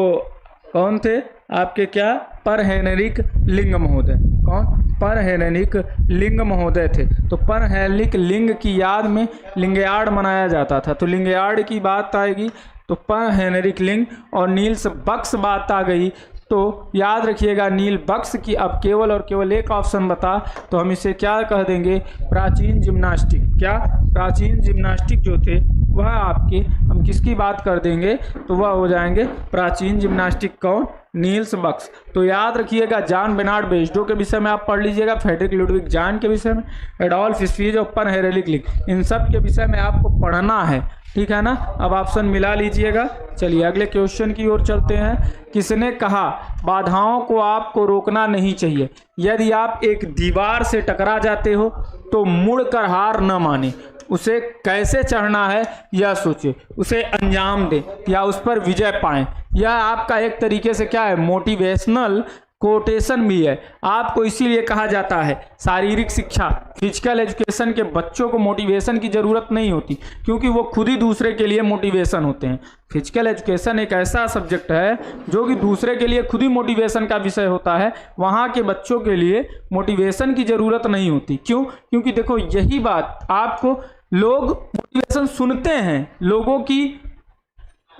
कौन थे, आपके क्या, पर हेनरिक लिंग महोदय। कौन, पर हेनरिक लिंग महोदय थे। तो पर हेनरिक लिंग की याद में लिंगयार्ड मनाया जाता था। तो लिंगयार्ड की बात आएगी तो पर हेनरिक लिंग, और नील्स बक्स बात आ गई तो याद रखिएगा नील बक्स की अब केवल और केवल एक ऑप्शन बता तो हम इसे क्या कह देंगे, प्राचीन जिम्नास्टिक। क्या, प्राचीन जिम्नास्टिक जो थे वह आपके हम किसकी बात कर देंगे तो वह हो जाएंगे प्राचीन जिम्नास्टिक। कौन, नील्स बक्स। तो याद रखिएगा जॉन बेनार्ड बेस्डो के विषय में आप पढ़ लीजिएगा, फ्रेडरिक लुडविग जान के विषय में, एडोल्फ स्पीज और पर हेनरिक लिंग, इन सब के विषय में आपको पढ़ना है, ठीक है ना। अब ऑप्शन मिला लीजिएगा। चलिए अगले क्वेश्चन की ओर चलते हैं। किसने कहा बाधाओं को आपको रोकना नहीं चाहिए, यदि आप एक दीवार से टकरा जाते हो तो मुड़कर हार न माने, उसे कैसे चढ़ना है यह सोचे, उसे अंजाम दे या उस पर विजय पाएं। यह आपका एक तरीके से क्या है, मोटिवेशनल कोटेशन भी है। आपको इसीलिए कहा जाता है शारीरिक शिक्षा, फिजिकल एजुकेशन के बच्चों को मोटिवेशन की ज़रूरत नहीं होती क्योंकि वो खुद ही दूसरे के लिए मोटिवेशन होते हैं। फिजिकल एजुकेशन एक ऐसा सब्जेक्ट है जो कि दूसरे के लिए खुद ही मोटिवेशन का विषय होता है। वहाँ के बच्चों के लिए मोटिवेशन की ज़रूरत नहीं होती। क्यों, क्योंकि देखो यही बात आपको लोग मोटिवेशन सुनते हैं, लोगों की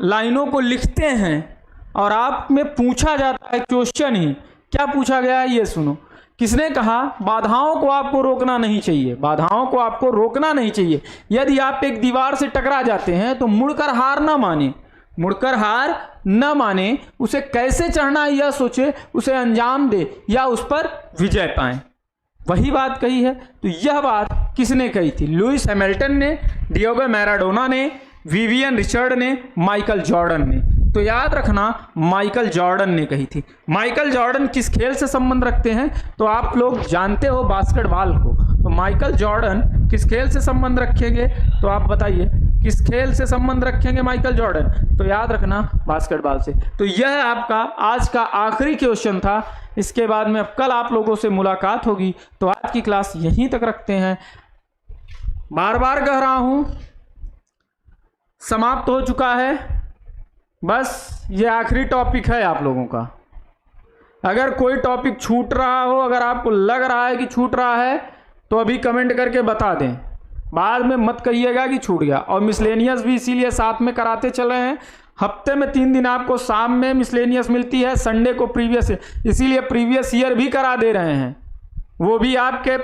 लाइनों को लिखते हैं और आप में पूछा जाता है क्वेश्चन ही, क्या पूछा गया है ये सुनो। किसने कहा बाधाओं को आपको रोकना नहीं चाहिए, बाधाओं को आपको रोकना नहीं चाहिए, यदि आप एक दीवार से टकरा जाते हैं तो मुड़कर हार ना माने, मुड़कर हार न माने, उसे कैसे चढ़ना है यह सोचे, उसे अंजाम दे या उस पर विजय पाएं। वही बात कही है। तो यह बात किसने कही थी, लुइस हैमिल्टन ने, डिएगो मैराडोना ने, विवियन रिचर्ड ने, माइकल जॉर्डन ने। तो याद रखना माइकल जॉर्डन ने कही थी। माइकल जॉर्डन किस खेल से संबंध रखते हैं तो आप लोग जानते हो, बास्केटबॉल को। तो माइकल जॉर्डन किस खेल से संबंध रखेंगे तो आप बताइए, किस खेल से संबंध रखेंगे माइकल जॉर्डन, तो याद रखना बास्केटबॉल से। तो यह आपका आज का आखिरी क्वेश्चन था। इसके बाद में अब कल आप लोगों से मुलाकात होगी। तो आज की क्लास यहीं तक रखते हैं। बार बार कह रहा हूं समाप्त हो चुका है, बस ये आखिरी टॉपिक है आप लोगों का। अगर कोई टॉपिक छूट रहा हो, अगर आपको लग रहा है कि छूट रहा है तो अभी कमेंट करके बता दें, बाद में मत कहिएगा कि छूट गया। और मिसलेनियस भी इसीलिए साथ में कराते चले हैं। हफ्ते में 3 दिन आपको शाम में मिसलेनियस मिलती है, संडे को प्रीवियस, इसीलिए प्रीवियस ईयर भी करा दे रहे हैं, वो भी आपके